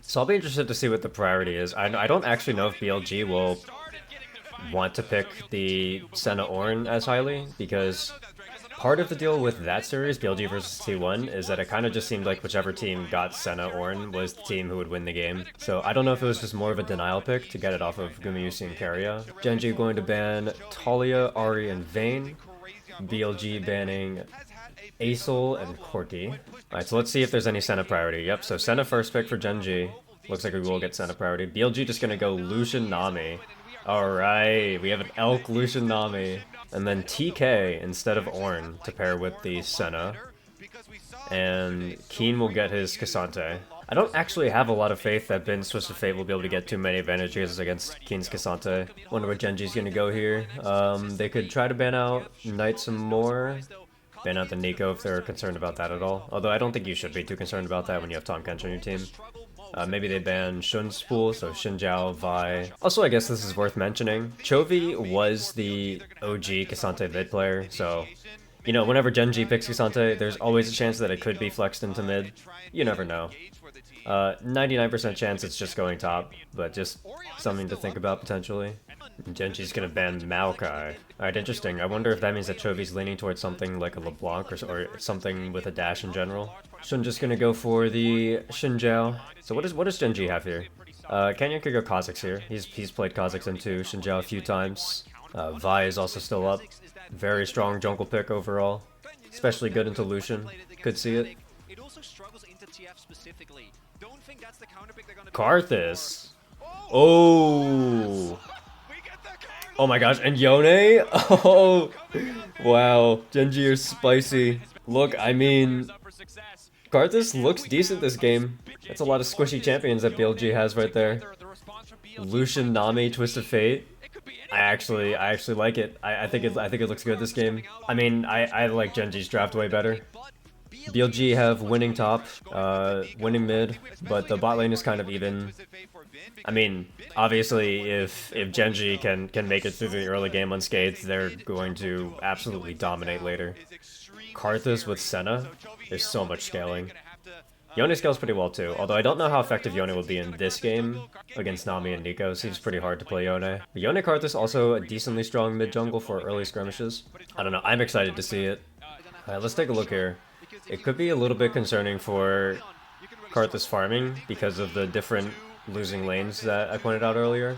So I'll be interested to see what the priority is. I don't actually know if BLG will want to pick the Senna Ornn as highly, because part of the deal with that series, BLG versus T1, is that it kind of just seemed like whichever team got Senna Ornn was the team who would win the game. So I don't know if it was just more of a denial pick to get it off of Gumayusi and Keria. Genji going to ban Talia, Ahri, and Vayne. BLG banning Acel and Corki. Alright, so let's see if there's any Senna priority. Yep, so Senna first pick for Genji. Looks like we will get Senna priority. BLG just gonna go Lucian Nami. Alright, we have an Elk Lucian Nami. And then TK instead of Ornn to pair with the Senna. And Keen will get his Cassante. I don't actually have a lot of faith that Bin's Twisted Fate will be able to get too many advantages against Keen's Cassante. Wonder where Genji's gonna go here. They could try to ban out Knight some more. Ban out the Nico if they're concerned about that at all. Although I don't think you should be too concerned about that when you have Tahm Kench on your team. Maybe they ban Shun's pool, so Xin Zhao, Vi. Also, I guess this is worth mentioning. Chovy was the OG Cassante mid player, so you know, whenever Genji picks Cassante, there's always a chance that it could be flexed into mid. You never know. 99% chance it's just going top, but just something to think about potentially. Genji's gonna ban Maokai. Alright, interesting. I wonder if that means that Chovy's leaning towards something like a LeBlanc or something with a dash in general. Shun just gonna go for the Xin Zhao. So what does Genji have here? Canyon could go Kha'Zix here. He's played Kha'Zix into Xin Zhao a few times. Vi is also still up. Very strong jungle pick overall. Especially good into Lucian. Could see it. Karthus. Oh. Oh my gosh, and Yone? Oh. Wow. Genji is spicy. Look, I mean, Karthus looks decent this game. That's a lot of squishy champions that BLG has right there. Lucian, Nami, Twisted Fate. I actually like it. I think it looks good this game. I mean, I like Genji's draft way better. BLG have winning top, winning mid, but the bot lane is kind of even. I mean, obviously, if Genji can make it through the early game unscathed, they're going to absolutely dominate later. Karthus with Senna, there's so much scaling. Yone scales pretty well too, although I don't know how effective Yone will be in this game against Nami and Nico. Seems pretty hard to play Yone. But Yone Karthus also a decently strong mid jungle for early skirmishes. I don't know, I'm excited to see it. Alright, let's take a look here. It could be a little bit concerning for Karthus farming because of the different losing lanes that I pointed out earlier.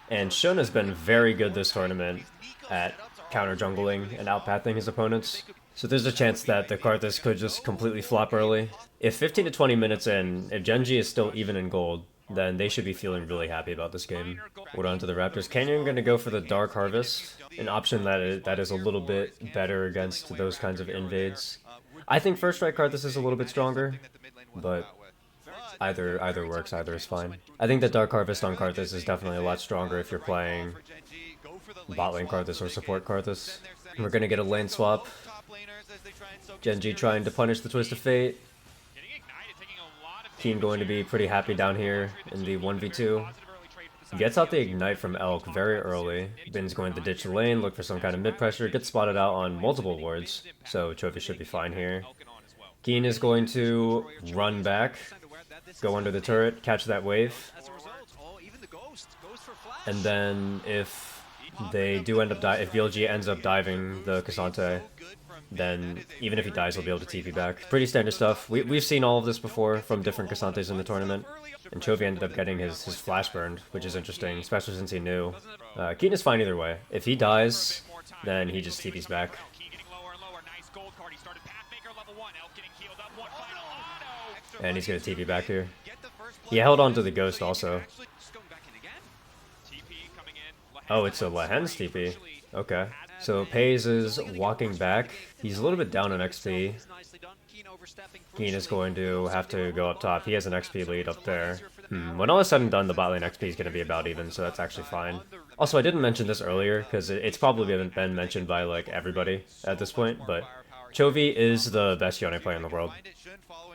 And Shun has been very good this tournament at counter jungling and outpathing his opponents. So there's a chance that the Karthus could just completely flop early. If 15 to 20 minutes in, if Genji is still even in gold, then they should be feeling really happy about this game. We're on to the Raptors. Canyon gonna go for the Dark Harvest, an option that is a little bit better against those kinds of invades. I think First Strike Karthus is a little bit stronger, but either works, either is fine. I think that Dark Harvest on Karthus is definitely a lot stronger if you're playing bot lane Karthus or support Karthus. We're gonna get a lane swap. Genji trying to punish the Twist of Fate. Keen going to be pretty happy down here in the 1v2. Gets out the Ignite from Elk very early. Bin's going to ditch the lane, look for some kind of mid-pressure, gets spotted out on multiple wards, so Chovy should be fine here. Keen is going to run back, go under the turret, catch that wave. And then if they do end up if BLG ends up diving the Cassante, then even if he dies, he'll be able to TP back. Pretty standard stuff. We've seen all of this before from different Cassantes in the tournament. And Chovy ended up getting his flash burned, which is interesting, especially since he knew. Keaton is fine either way. If he dies, then he just TPs back. And he's going to TP back here. He held on to the Ghost also. Oh, it's a Lehen's TP. Okay. So Pays is walking back. He's a little bit down on XP. Keen is going to have to go up top. He has an XP lead up there. When all is said and done, the bot lane XP is going to be about even, so that's actually fine. Also, I didn't mention this earlier, because it's probably been mentioned by, like, everybody at this point, but Chovy is the best Yone player in the world.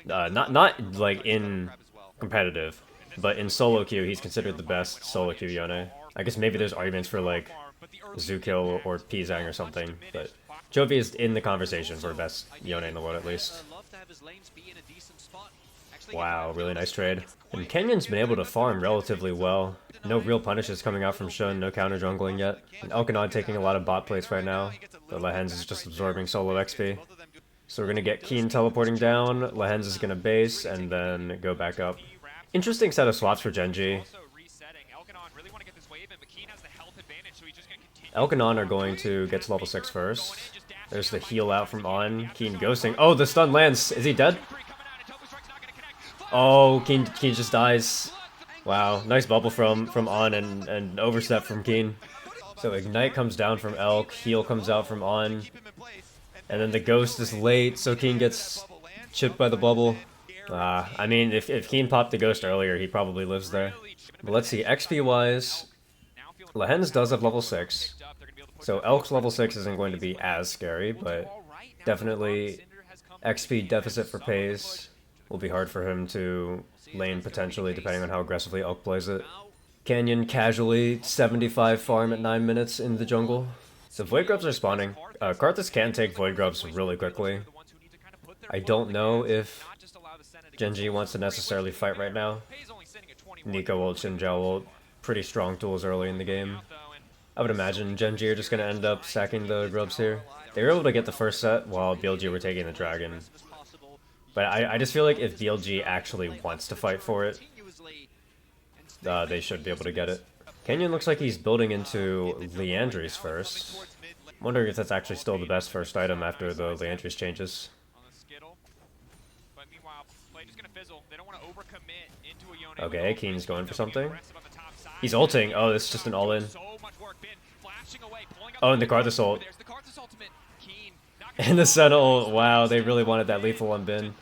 Not like, in competitive, but in solo queue, he's considered the best solo queue Yone. I guess maybe there's arguments for, like, Zukil or Pizang or something, but Chovy is in the conversation for best Yone in the world at least. Wow, really nice trade. And Kenyon's been able to farm relatively well. No real punishes coming out from Shun, no counter jungling yet. And Elkanon taking a lot of bot plates right now. But Lehens is just absorbing solo XP. So we're gonna get Keen teleporting down, Lehens is gonna base, and then go back up. Interesting set of swaps for Genji. Elkanon are going to get to level 6 first. There's the heal out from On. Keen ghosting. Oh, the stun lands. Is he dead? Oh, Keen just dies. Wow, nice bubble from On and overstep from Keen. So Ignite comes down from Elk, heal comes out from On. And then the ghost is late, so Keen gets chipped by the bubble. I mean, if Keen popped the ghost earlier, he probably lives there. But let's see, XP-wise, Lehens does have level 6. So Elk's level 6 isn't going to be as scary, but definitely XP deficit for Pays. Will be hard for him to lane potentially, depending on how aggressively Elk plays it. Canyon casually 75 farm at 9 minutes in the jungle. So Void Grubs are spawning. Karthus can take Void Grubs really quickly. I don't know if Genji wants to necessarily fight right now. Nico ult, Xin Zhao ult, pretty strong tools early in the game. I would imagine Genji are just going to end up sacking the Grubs here. They were able to get the first set while BLG were taking the Dragon. But I just feel like if BLG actually wants to fight for it, they should be able to get it. Canyon looks like he's building into Leandry's first. I'm wondering if that's actually still the best first item after the Leandry's changes. Okay, Keen's going for something. He's ulting. Oh, this is just an all-in. Oh, and the Karthus ult. And the Senna ult. Wow, they really wanted that lethal on Bin.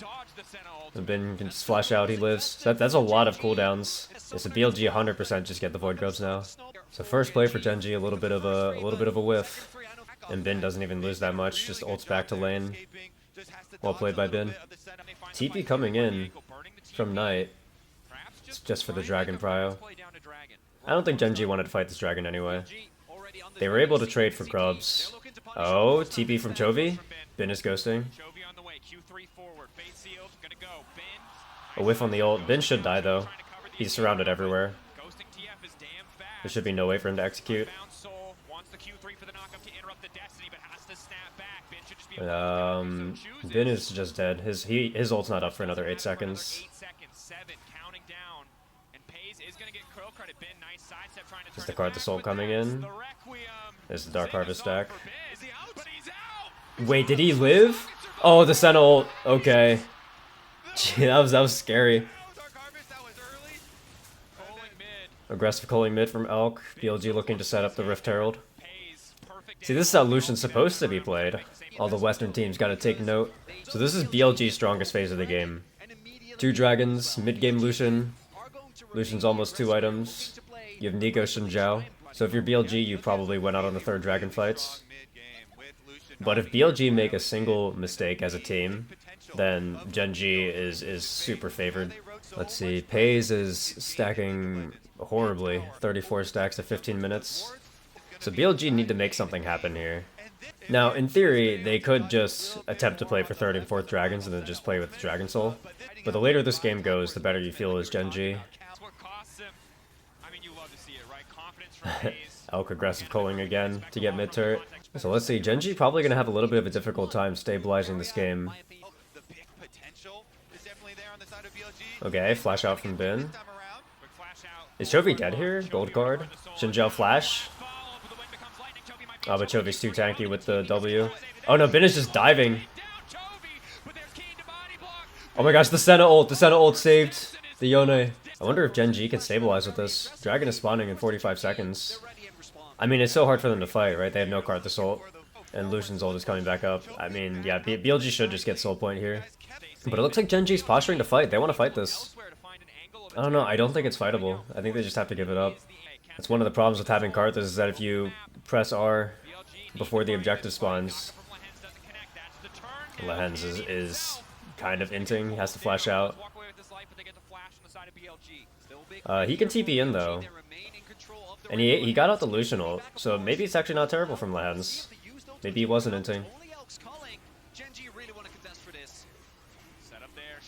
And Bin can just flash out, he lives. So that's a lot of cooldowns. It's a BLG 100% just get the Void Grubs now. So first play for Genji, a little bit of a whiff. And Bin doesn't even lose that much, just ults back to lane. Well played by Bin. TP coming in from Knight. It's just for the Dragon Prio. I don't think Genji wanted to fight this Dragon anyway. They were able to trade for Grubs. Oh, TP from Chovy. Bin is ghosting. A whiff on the ult. Bin should die though. He's surrounded everywhere. There should be no way for him to execute. Bin is just dead. His ult's not up for another 8 seconds. Is the Karthus ult coming in? There's the Dark Harvest stack. Wait, did he live? Oh, the Senna ult. Okay. Gee, that was scary. Aggressive calling mid from Elk. BLG looking to set up the Rift Herald. See, this is how Lucian's supposed to be played. All the Western teams gotta take note. So this is BLG's strongest phase of the game. 2 dragons, mid-game Lucian. Lucian's almost 2 items. You have Nico, Xin Zhao. So if you're BLG, you probably went out on the 3rd dragon fights. But if BLG make a single mistake as a team, then Genji is super favored. Let's see, Pays is stacking horribly. 34 stacks at 15 minutes. So BLG need to make something happen here. Now, in theory, they could just attempt to play for 3rd and 4th dragons and then just play with the Dragon Soul. But the later this game goes, the better you feel as Genji. Elk aggressive calling again to get mid turret. So let's see, Genji probably going to have a little bit of a difficult time stabilizing this game. Okay, flash out from Bin. Is Chovy dead here? Gold card. Xin Zhao flash. Oh, but Chovy's too tanky with the W. Oh no, Bin is just diving. Oh my gosh, the Senna ult. The Senna ult saved the Yone. I wonder if Genji can stabilize with this. Dragon is spawning in 45 seconds. I mean, it's so hard for them to fight, right? They have no Karthus ult. And Lucian's ult is coming back up. I mean, yeah, BLG should just get soul point here. But it looks like Genji's posturing to fight. They want to fight this. I don't know. I don't think it's fightable. I think they just have to give it up. That's one of the problems with having Karthus is that if you press R before the objective spawns, Lehens is kind of inting. He has to flash out. He can TP in though. And he got out the Lucian ult, so maybe it's actually not terrible from Lehens. Maybe he wasn't inting.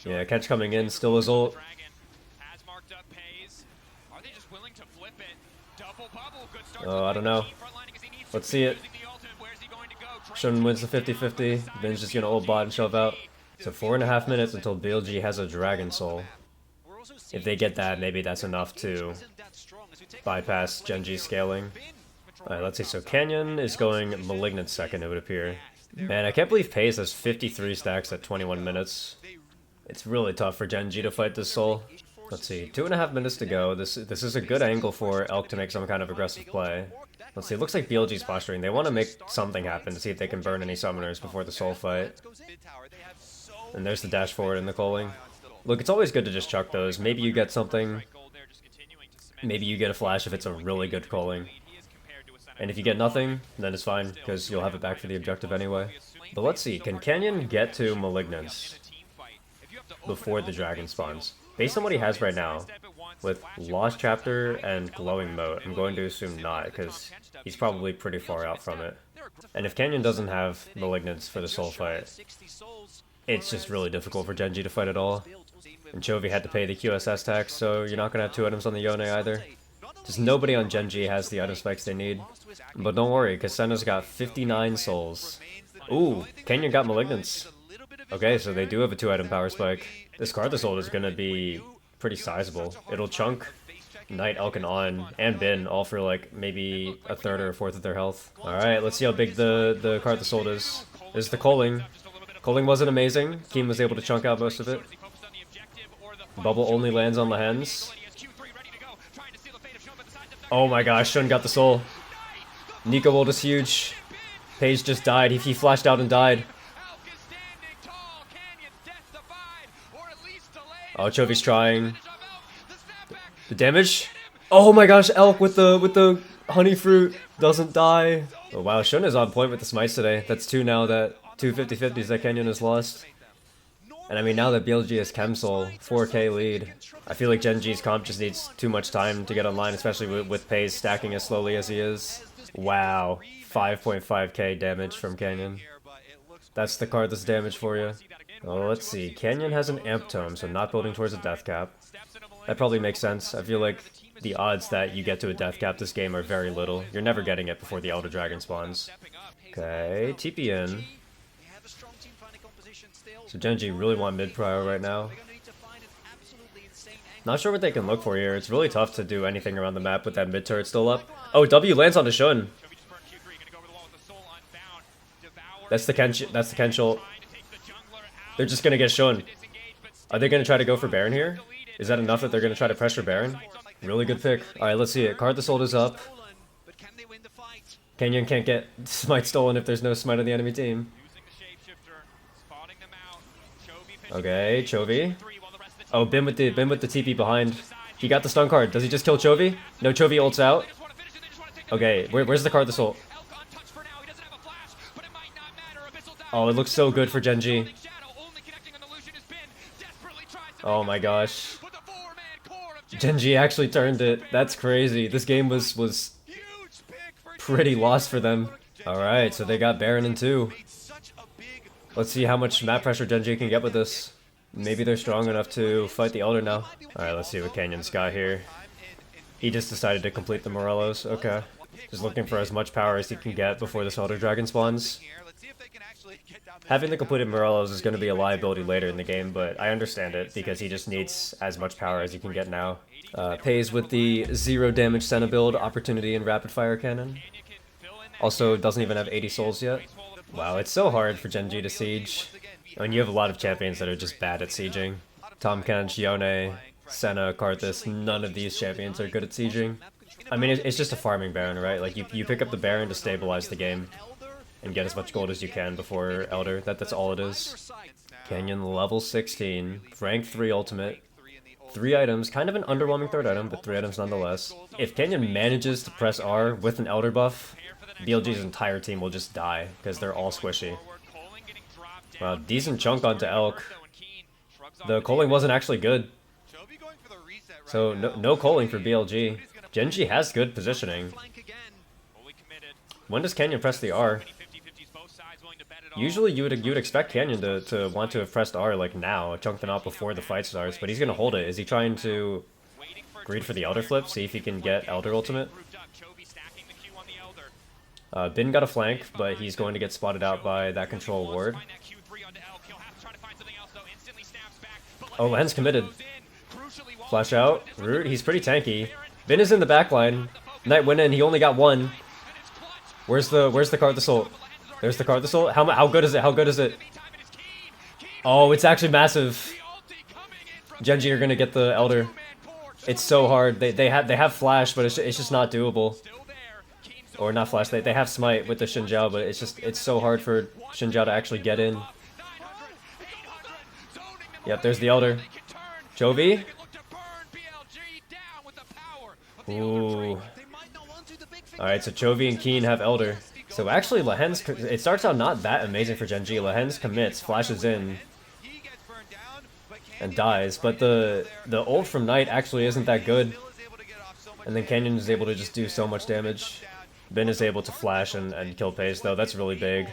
Yeah, catch coming in, still his ult. Oh, I don't know. Let's see it. Shun wins the 50-50. Ben's just gonna ult bot and shove out. So 4.5 minutes until BLG has a Dragon Soul. If they get that, maybe that's enough to bypass Genji's scaling. Alright, let's see. So Canyon is going Malignant second, it would appear. Man, I can't believe Pace has 53 stacks at 21 minutes. It's really tough for Genji to fight this soul. Let's see, 2.5 minutes to go. This is a good angle for Elk to make some kind of aggressive play. Let's see, it looks like BLG's posturing. They want to make something happen to see if they can burn any summoners before the soul fight. And there's the dash forward and the calling. Look, it's always good to just chuck those. Maybe you get something. Maybe you get a flash if it's a really good calling. And if you get nothing, then it's fine, because you'll have it back for the objective anyway. But let's see, can Canyon get to Malignance before the dragon spawns? Based on what he has right now, with Lost Chapter and Glowing Moat, I'm going to assume not, because he's probably pretty far out from it. And if Canyon doesn't have Malignance for the soul fight, it's just really difficult for Genji to fight at all. And Chovy had to pay the QSS tax, so you're not going to have 2 items on the Yone either. Just nobody on Genji has the item specs they need. But don't worry, because Senna's got 59 souls. Ooh, Canyon got Malignance. Okay, so they do have a 2-item power spike. This Karthus ult is going to be pretty sizable. It'll chunk Knight, Elk, and Bin, all for like maybe a third or a fourth of their health. Alright, let's see how big the Karthus ult is. This is the Coling. Coling wasn't amazing. Keem was able to chunk out most of it. Bubble only lands on the hens. Oh my gosh, Shun got the soul. Nico ult is huge. Paige just died. He flashed out and died. Oh, Chovy's trying. The damage? Oh my gosh, Elk with the honey fruit doesn't die. Oh wow, Shun is on point with the smites today. That's 2 now, that 2 50-50s that Canyon has lost. And I mean, now that BLG has Chem Soul, 4k lead, I feel like Genji's comp just needs too much time to get online, especially with Paze stacking as slowly as he is. Wow, 5.5k damage from Canyon. That's the Karthus damage for you. Oh, let's see. Canyon has an Amp Tome, so not building towards a death cap. That probably makes sense. I feel like the odds that you get to a death cap this game are very little. You're never getting it before the Elder Dragon spawns. Okay, TP in. So Genji really want mid-prio right now. Not sure what they can look for here. It's really tough to do anything around the map with that mid-turret still up. Oh, W lands on the Shun. That's the Kenshul. They're just gonna get Shun. Are they gonna try to go for Baron here? Is that enough that they're gonna try to pressure Baron? Really good pick. Alright, let's see it. Karthus ult is up. Canyon can't get smite stolen if there's no smite on the enemy team. Okay, Chovy. Oh, Bin with the TP behind. He got the stun card. Does he just kill Chovy? No, Chovy ults out. Okay, where's the Karthus ult? Oh, it looks so good for Genji. Oh my gosh. Genji actually turned it. That's crazy. This game was pretty lost for them. Alright, so they got Baron in 2. Let's see how much map pressure Genji can get with this. Maybe they're strong enough to fight the Elder now. Alright, let's see what Canyon's got here. He just decided to complete the Morelos. Okay. Just looking for as much power as he can get before this Elder Dragon spawns. Having the completed Morelos is going to be a liability later in the game, but I understand it because he just needs as much power as he can get now. Pays with the 0 damage Senna build, Opportunity, and Rapid Fire Cannon. Also doesn't even have 80 souls yet. Wow, it's so hard for Genji to siege. I mean, you have a lot of champions that are just bad at sieging. Tahm Kench, Yone, Senna, Karthus, none of these champions are good at sieging. I mean, it's just a farming Baron, right? Like, you pick up the Baron to stabilize the game and get as much gold as you can before Elder. That's all it is. Canyon level 16, rank 3 ultimate. 3 items, kind of an underwhelming 3rd item, but 3 items nonetheless. If Canyon manages to press R with an Elder buff, BLG's entire team will just die, because they're all squishy. Wow, decent chunk onto Elk. The calling wasn't actually good. So, no calling for BLG. Genji has good positioning. When does Canyon press the R? Usually you would expect Canyon to want to have pressed R like now, chunked them out before the fight starts, but he's gonna hold it. Is he trying to greed for the Elder flip, see if he can get Elder ultimate? Bin got a flank, but he's going to get spotted out by that control ward. Oh, Len's committed. Flash out. Root, he's pretty tanky. Bin is in the backline. Knight went in, he only got one. Where's the card assault? There's the card assault. How good is it? How good is it? Oh, it's actually massive. Genji are gonna get the Elder. It's so hard. They have flash, but it's just not doable. Or not flash. They have smite with the Xin Zhao, but it's so hard for Xin Zhao to actually get in. Yep, there's the Elder. Chovy. Ooh. Alright, so Chovy and Keen have Elder. So actually, Lehen's, it starts out not that amazing for Genji. Lehen's commits, flashes in, and dies. But the ult from Knight actually isn't that good. And then Canyon is able to just do so much damage. Bin is able to flash and kill Pace, though. That's really big.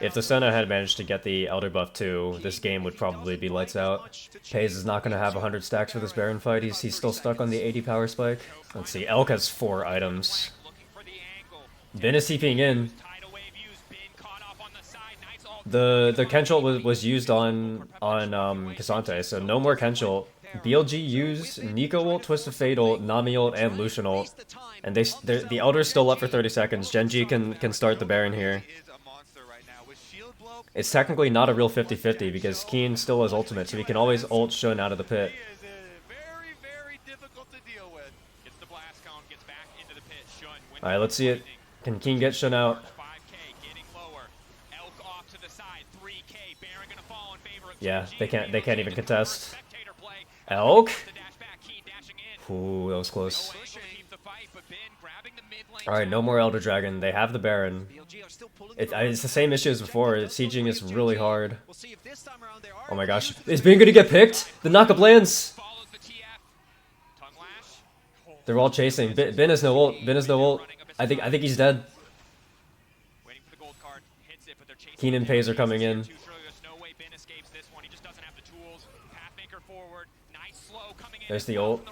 If the Senna had managed to get the Elder buff too, this game would probably be lights out. Paze is not going to have 100 stacks for this Baron fight. He's still stuck on the 80 power spike. Let's see, Elk has 4 items. Bin is TPing in. The Kenchult was used on Cassante, so no more Kenchult. BLG used Nico ult, Twist of Fate ult, Nami ult, and Lucian ult. And the Elder's still up for 30 seconds. Genji can start the Baron here. It's technically not a real 50-50 because Keen still has ultimate, so he can always ult Shun out of the pit. Alright, let's see it. Can Keen get Shun out? Yeah, they can't even contest. Elk? Ooh, that was close. Alright, no more Elder Dragon. They have the Baron. It's the same issue as before. Sieging is really hard. Oh my gosh. Is Bin gonna get picked? The knockup lands! They're all chasing. Bin has no ult. Bin has no ult. I think he's dead. Keen and Paze are coming in. There's the ult.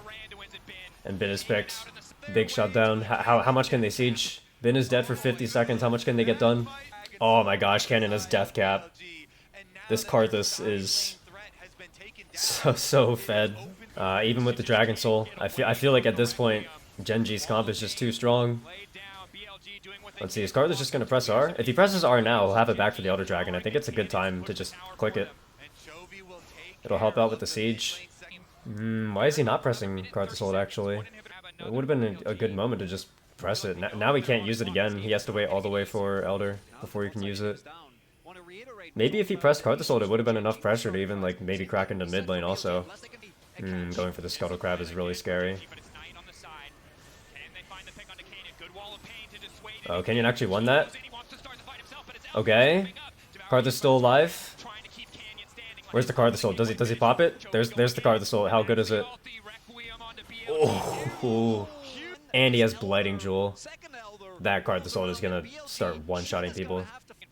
And Bin is picked. Big shutdown. How much can they siege? Bin is dead for 50 seconds. How much can they get done? Oh my gosh, Cannon has death cap. This Karthus is so fed. Even with the Dragon Soul, I feel like at this point, Genji's comp is just too strong. Let's see, is Karthus just gonna press R? If he presses R now, he'll have it back for the Elder Dragon. I think it's a good time to just click it. It'll help out with the siege. Why is he not pressing Karthus ult actually? It would have been a good moment to just press it. Now he can't use it again. He has to wait all the way for Elder before he can use it. Maybe if he pressed Karthus ult, it would have been enough pressure to even like maybe crack into mid lane also. Going for the Scuttle Crab is really scary. Oh, Kenyon actually won that? Okay. Karthus still alive? Where's the Karthus ult? Does he pop it? There's the Karthus ult. How good is it? Oh, and he has Blighting Jewel. That Karthus ult is gonna start one-shotting people.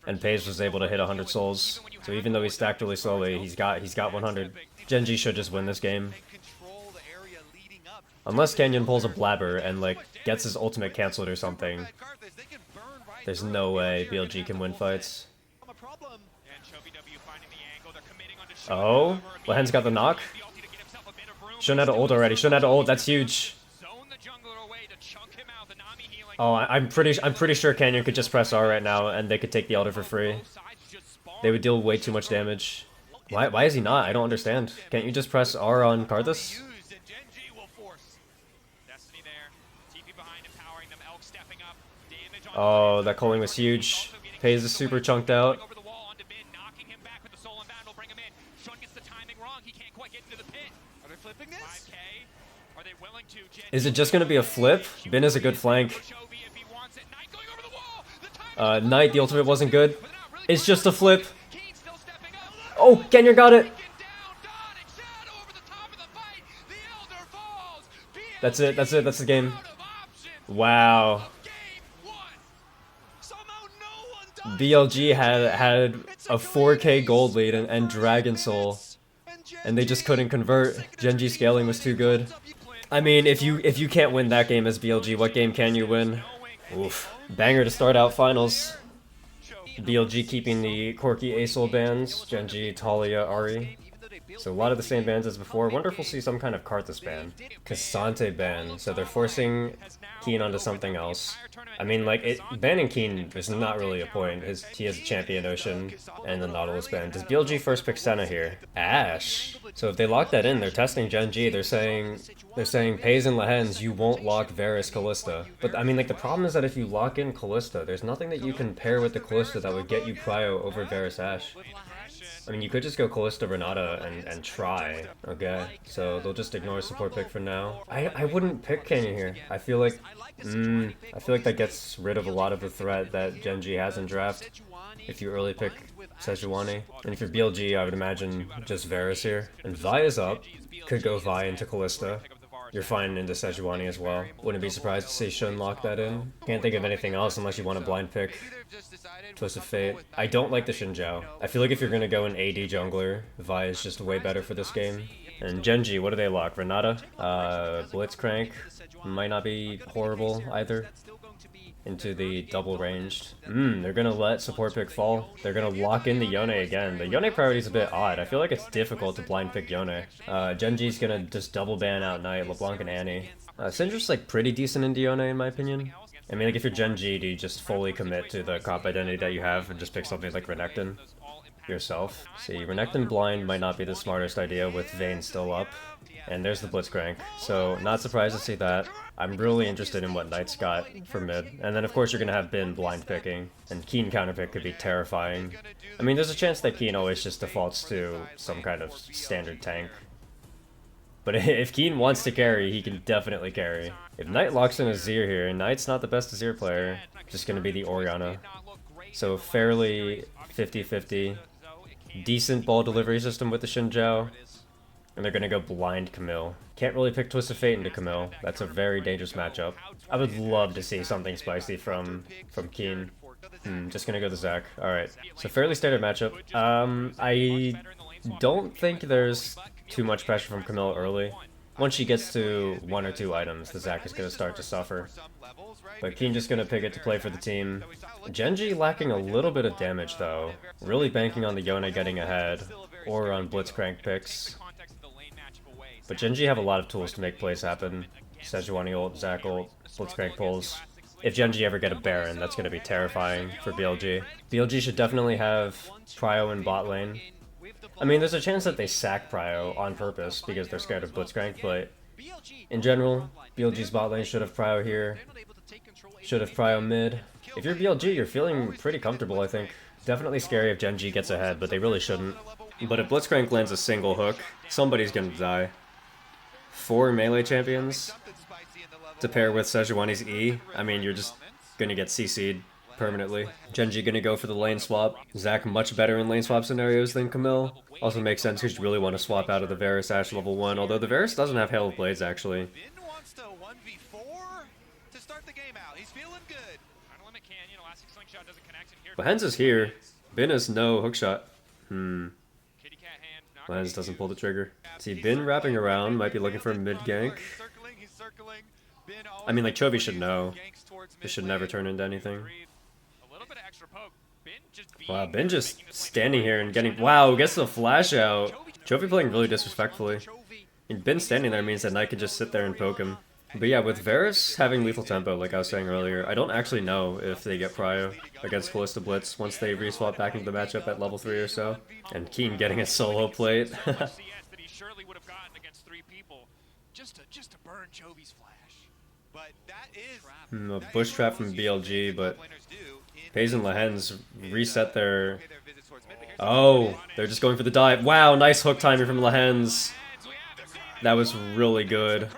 And Paige was able to hit 100 souls. So even though he stacked really slowly, he's got 100. Genji should just win this game. Unless Canyon pulls a blabber and like gets his ultimate cancelled or something. There's no way BLG can win fights. Oh, Lehen's got the knock. Shouldn't have ult already. Shouldn't have ult. That's huge. Oh, I'm pretty sure Canyon could just press R right now and they could take the Elder for free. They would deal way too much damage. Why is he not? I don't understand. Can't you just press R on Karthus? Oh, that culling was huge. Paze is super chunked out. Is it just going to be a flip? Bin is a good flank. Knight, the ultimate wasn't good. It's just a flip. Oh, Kenyon got it. That's it. That's it. That's the game. Wow. BLG had a 4K gold lead and Dragon Soul, and they just couldn't convert. Genji scaling was too good. I mean, if you can't win that game as BLG, what game can you win? Oof. Banger to start out finals. BLG keeping the quirky ASOL bands, Genji, Talia, Ari. So a lot of the same bands as before. Wonder if we'll see some kind of Karthus ban. Cassante ban, so they're forcing Keen onto something else. I mean, like, banning Keen is not really a point. He has a Champion Ocean and the Nautilus ban. Does BLG first pick Senna here? Ashe. So if they lock that in, they're testing Genji. They're saying Pays and Lehens, you won't lock Varus Callista. But I mean, like, the problem is that if you lock in Callista, there's nothing that you can pair with the Callista that would get you Prio over Varus Ashe. I mean, you could just go Callista Renata and try. Okay, so they'll just ignore support pick for now. I wouldn't pick Kenya here. I feel like that gets rid of a lot of the threat that Genji has in draft. If you early pick Sejuani. And if you're BLG, I would imagine just Varus here. And Vi is up. Could go Vi into Callista. You're fine into Sejuani as well. Wouldn't be surprised to see Shun lock that in. Can't think of anything else unless you want to blind pick Twist of Fate. I don't like the Xinjiao. I feel like if you're gonna go an AD jungler, Vi is just way better for this game. And Genji, what do they lock? Renata? Blitzcrank might not be horrible either. Into the double ranged. They're gonna let support pick fall. They're gonna lock in the Yone again. The Yone priority is a bit odd. I feel like it's difficult to blind pick Yone. Genji's gonna just double ban out Knight, LeBlanc, and Annie. Syndra's like pretty decent in Yone in my opinion. I mean, like, if you're Genji, do you just fully commit to the comp identity that you have and just pick something like Renekton yourself? See, Renekton blind might not be the smartest idea with Vayne still up. And there's the Blitzcrank, so not surprised to see that. I'm really interested in what Knight's got for mid. And then of course you're gonna have Bin blind picking, and Keen counterpick could be terrifying. I mean, there's a chance that Keen always just defaults to some kind of standard tank. But if Keen wants to carry, he can definitely carry. If Knight locks in a Azir here, and Knight's not the best Azir player, just gonna be the Orianna. So fairly 50-50. Decent ball delivery system with the Xinjiao. And they're gonna go blind Camille. Can't really pick Twist of Fate into Camille. That's a very dangerous matchup. I would love to see something spicy from Keen. Just gonna go to Zac. Alright. So fairly standard matchup. I don't think there's too much pressure from Camille early. Once she gets to 1 or 2 items, the Zac is gonna start to suffer. But Keen just gonna pick it to play for the team. Genji lacking a little bit of damage though. Really banking on the Yone getting ahead. Or on Blitzcrank picks. But Genji have a lot of tools to make plays happen. Sejuani ult, Zac ult, Blitzcrank pulls. If Genji ever get a Baron, that's going to be terrifying for BLG. BLG should definitely have Prio in bot lane. I mean, there's a chance that they sack Prio on purpose because they're scared of Blitzcrank, but in general, BLG's bot lane should have Prio here. Should have Prio mid. If you're BLG, you're feeling pretty comfortable, I think. Definitely scary if Genji gets ahead, but they really shouldn't. But if Blitzcrank lands a single hook, somebody's gonna die. 4 melee champions to pair with Sejuani's E. I mean, you're just gonna get CC'd permanently. Genji gonna go for the lane swap. Zac much better in lane swap scenarios than Camille. Also makes sense because you really want to swap out of the Varus Ashe level 1, although the Varus doesn't have Hail of Blades actually. But Hens is here. Bin has no hookshot. Lens doesn't pull the trigger. See, Bin wrapping around, might be looking for a mid gank. I mean, like, Chovy should know. This should never turn into anything. Wow, Bin just standing here and getting... Wow, gets the flash out. Chovy playing really disrespectfully. And Bin standing there means that Knight can just sit there and poke him. But yeah, with Varus having lethal tempo, like I was saying earlier, I don't actually know if they get Prio against Callista Blitz once they reswap back into the matchup at level 3 or so. And Keen getting a solo plate. A bush trap from BLG, but Pays and Lehens reset their... Oh, they're just going for the dive. Wow, nice hook timing from Lehens. That was really good.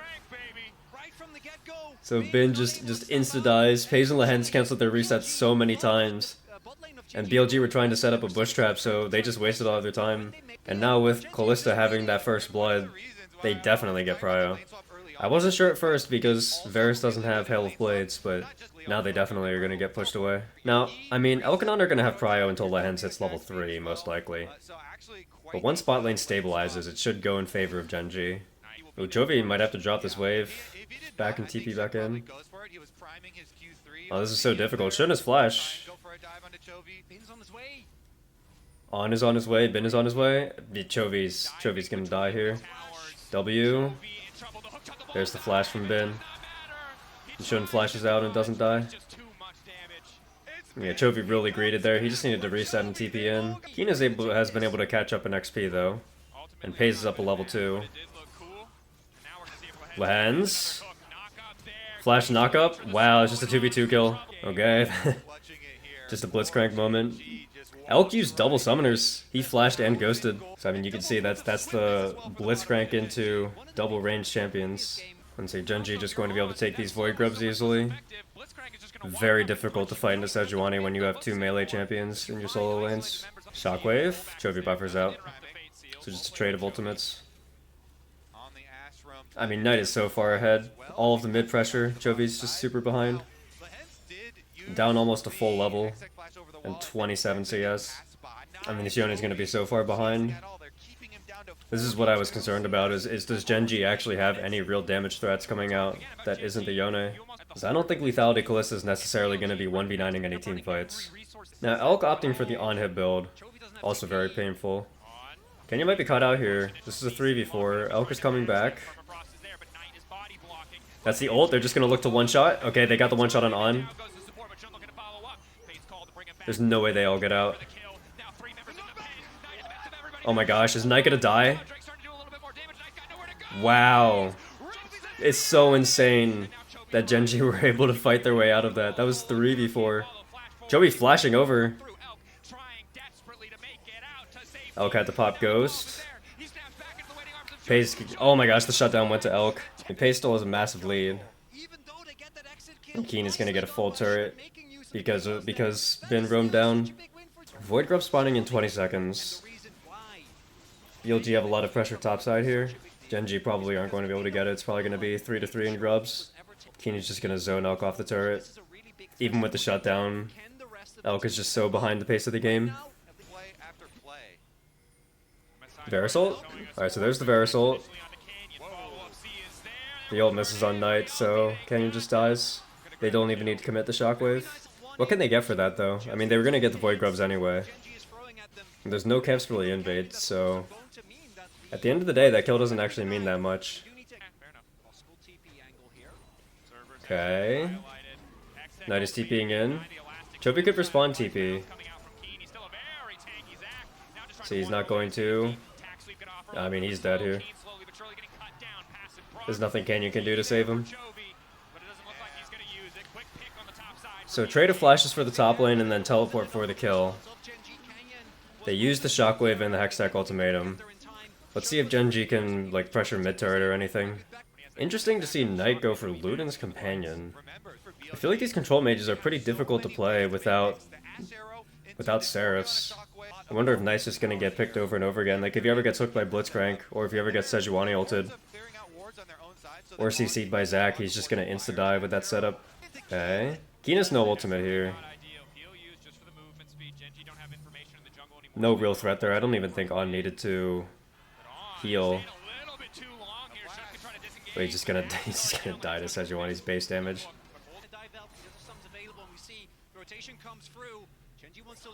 So Bin just insta-dies. Pays and Lehens canceled their resets so many times. And BLG were trying to set up a bush trap, so they just wasted all of their time. And now with Callista having that first blood, they definitely get Prio. I wasn't sure at first because Varus doesn't have Hail of Blades, but now they definitely are going to get pushed away. Now, I mean, Elkanon are going to have Prio until Lehens hits level 3, most likely. But once bot lane stabilizes, it should go in favor of Genji. Oh, Chovy might have to drop this wave. Back and TP back in. Oh, this is so difficult. Shouldn't his flash. On is on his way, Bin is on his way. Chovy's gonna die here. W. There's the flash from Bin. Shun flashes out and doesn't die. Yeah, Chovy really greeted there. He just needed to reset and TP in. Keen has been able to catch up in XP though. And pays up a level 2. Lens. Flash knockup. Wow, it's just a 2v2 kill. Okay. Just a blitzcrank moment. Elk used double summoners. He flashed and ghosted. So I mean, you can see that's the blitzcrank into double range champions. And say Genji just going to be able to take these Void Grubs easily. Very difficult to fight in the Sejuani when you have 2 melee champions in your solo lanes. Shockwave. Chovy buffers out. So just a trade of ultimates. I mean, Knight is so far ahead. All of the mid pressure. Chovy's just super behind. Down almost a full level. And 27 CS. I mean, the Yone is going to be so far behind. This is what I was concerned about, is does Genji actually have any real damage threats coming out that isn't the Yone? Because I don't think Lethality Kalista is necessarily going to be 1v9ing any team fights. Now, Elk opting for the on-hit build. Also very painful. Kenya might be caught out here. This is a 3v4. Elk is coming back. That's the ult. They're just going to look to one-shot. Okay, they got the one-shot on. There's no way they all get out. Oh my gosh, is Knight gonna die? Wow. It's so insane that Genji were able to fight their way out of that. That was 3v4. Joey flashing over. Elk had to pop Ghost. Pace, oh my gosh, the shutdown went to Elk. And Pace still has a massive lead. And Keen is gonna get a full turret because Bin roamed down. Void Grub spawning in 20 seconds. BLG have a lot of pressure topside here. Genji probably aren't going to be able to get it. It's probably going to be 3-3 in grubs. Keen is just going to zone Elk off the turret. Even with the shutdown, Elk is just so behind the pace of the game. Verisult? Alright, so there's the Verisult. The ult misses on Knight, so Canyon just dies. They don't even need to commit the Shockwave. What can they get for that, though? I mean, they were going to get the Void Grubs anyway. There's no caps for the invade, so at the end of the day, that kill doesn't actually mean that much. Okay. Knight is TPing in. Chovy could respawn TP. So he's not going to. I mean, he's dead here. There's nothing Canyon can do to save him. So trade of flashes for the top lane and then teleport for the kill. They use the Shockwave and the Hextech Ultimatum. Let's see if Genji can, like, pressure mid-turret or anything. Interesting to see Knight go for Luden's Companion. I feel like these control mages are pretty difficult to play without Seraphs. I wonder if Knight's just gonna get picked over and over again. Like, if he ever gets hooked by Blitzcrank, or if he ever gets Sejuani ulted, or CC'd by Zac, he's just gonna insta-die with that setup. Okay. Keen has no ultimate here. No real threat there. I don't even think On needed to heal. But he's just gonna die to Sejuani's base damage.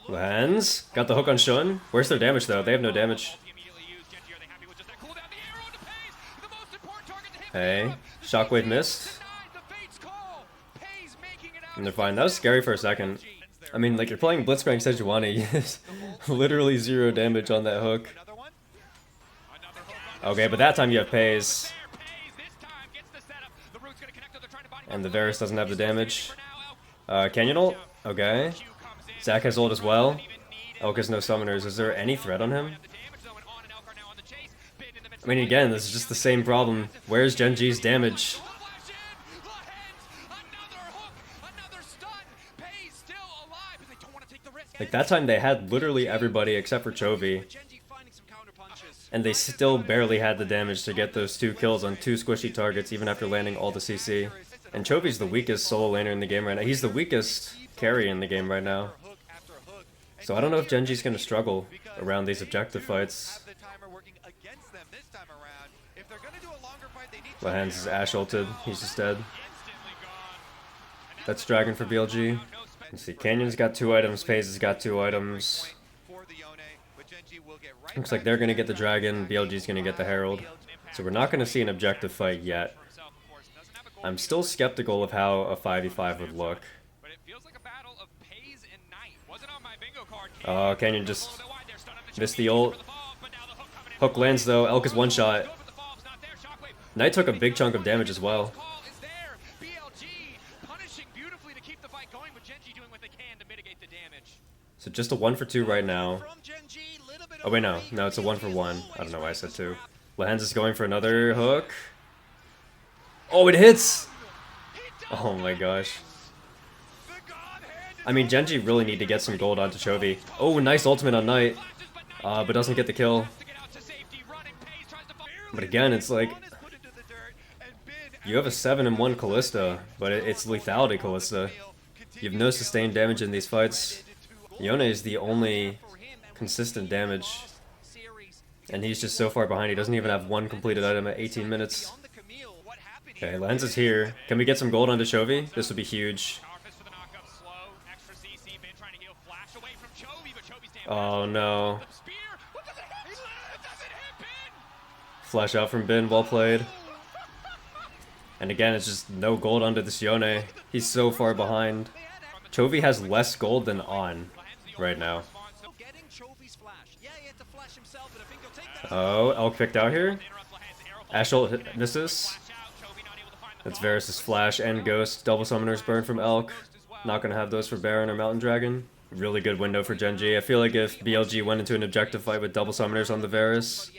Lens got the hook on Shun. Where's their damage though? They have no damage. Hey, Shockwave missed. And they're fine. That was scary for a second. I mean, like, you're playing Blitzcrank Sejuani. Literally 0 damage on that hook. Okay, but that time you have Pays. And the Varus doesn't have the damage. Canyon ult? Okay. Zac has ult as well. Elk has no summoners. Is there any threat on him? I mean, again, this is just the same problem. Where's Genji's damage? Like, that time they had literally everybody except for Chovy. and they still barely had the damage to get those 2 kills on 2 squishy targets even after landing all the CC. And Chovy's the weakest solo laner in the game right now. He's the weakest carry in the game right now. So I don't know if Genji's gonna struggle around these objective fights. Lehans is Ashe ulted. He's just dead. That's Dragon for BLG. Let's see, Canyon's got 2 items, FaZe has got 2 items. Looks like they're gonna get the Dragon, BLG's gonna get the Herald. So we're not gonna see an objective fight yet. I'm still skeptical of how a 5v5 would look. Oh, Canyon just missed the ult. Hook lands though, Elk is one shot. Knight took a big chunk of damage as well. So just a 1 for 2 right now. Oh wait, no, it's a 1 for 1. I don't know why I said 2. Lehans is going for another hook. Oh, it hits! Oh my gosh. I mean, Genji really need to get some gold onto Chovy. Oh, nice ultimate on Knight. But doesn't get the kill. But again, it's like, you have a 7-in-1 Kalista, but it's lethality Kalista. You have no sustained damage in these fights. Yone is the only consistent damage. And he's just so far behind, he doesn't even have 1 completed item at 18 minutes. Okay, Lens is here. Can we get some gold onto Chovy? This would be huge. Oh no. Flash out from Bin, well played. And again, it's just no gold onto this Yone. He's so far behind. Chovy has less gold than On right now. Oh, Elk picked out here. Ashe ult misses. That's Varus' flash and ghost. Double summoners burn from Elk. Not gonna have those for Baron or Mountain Dragon. Really good window for Genji. I feel like if BLG went into an objective fight with double summoners on the Varus,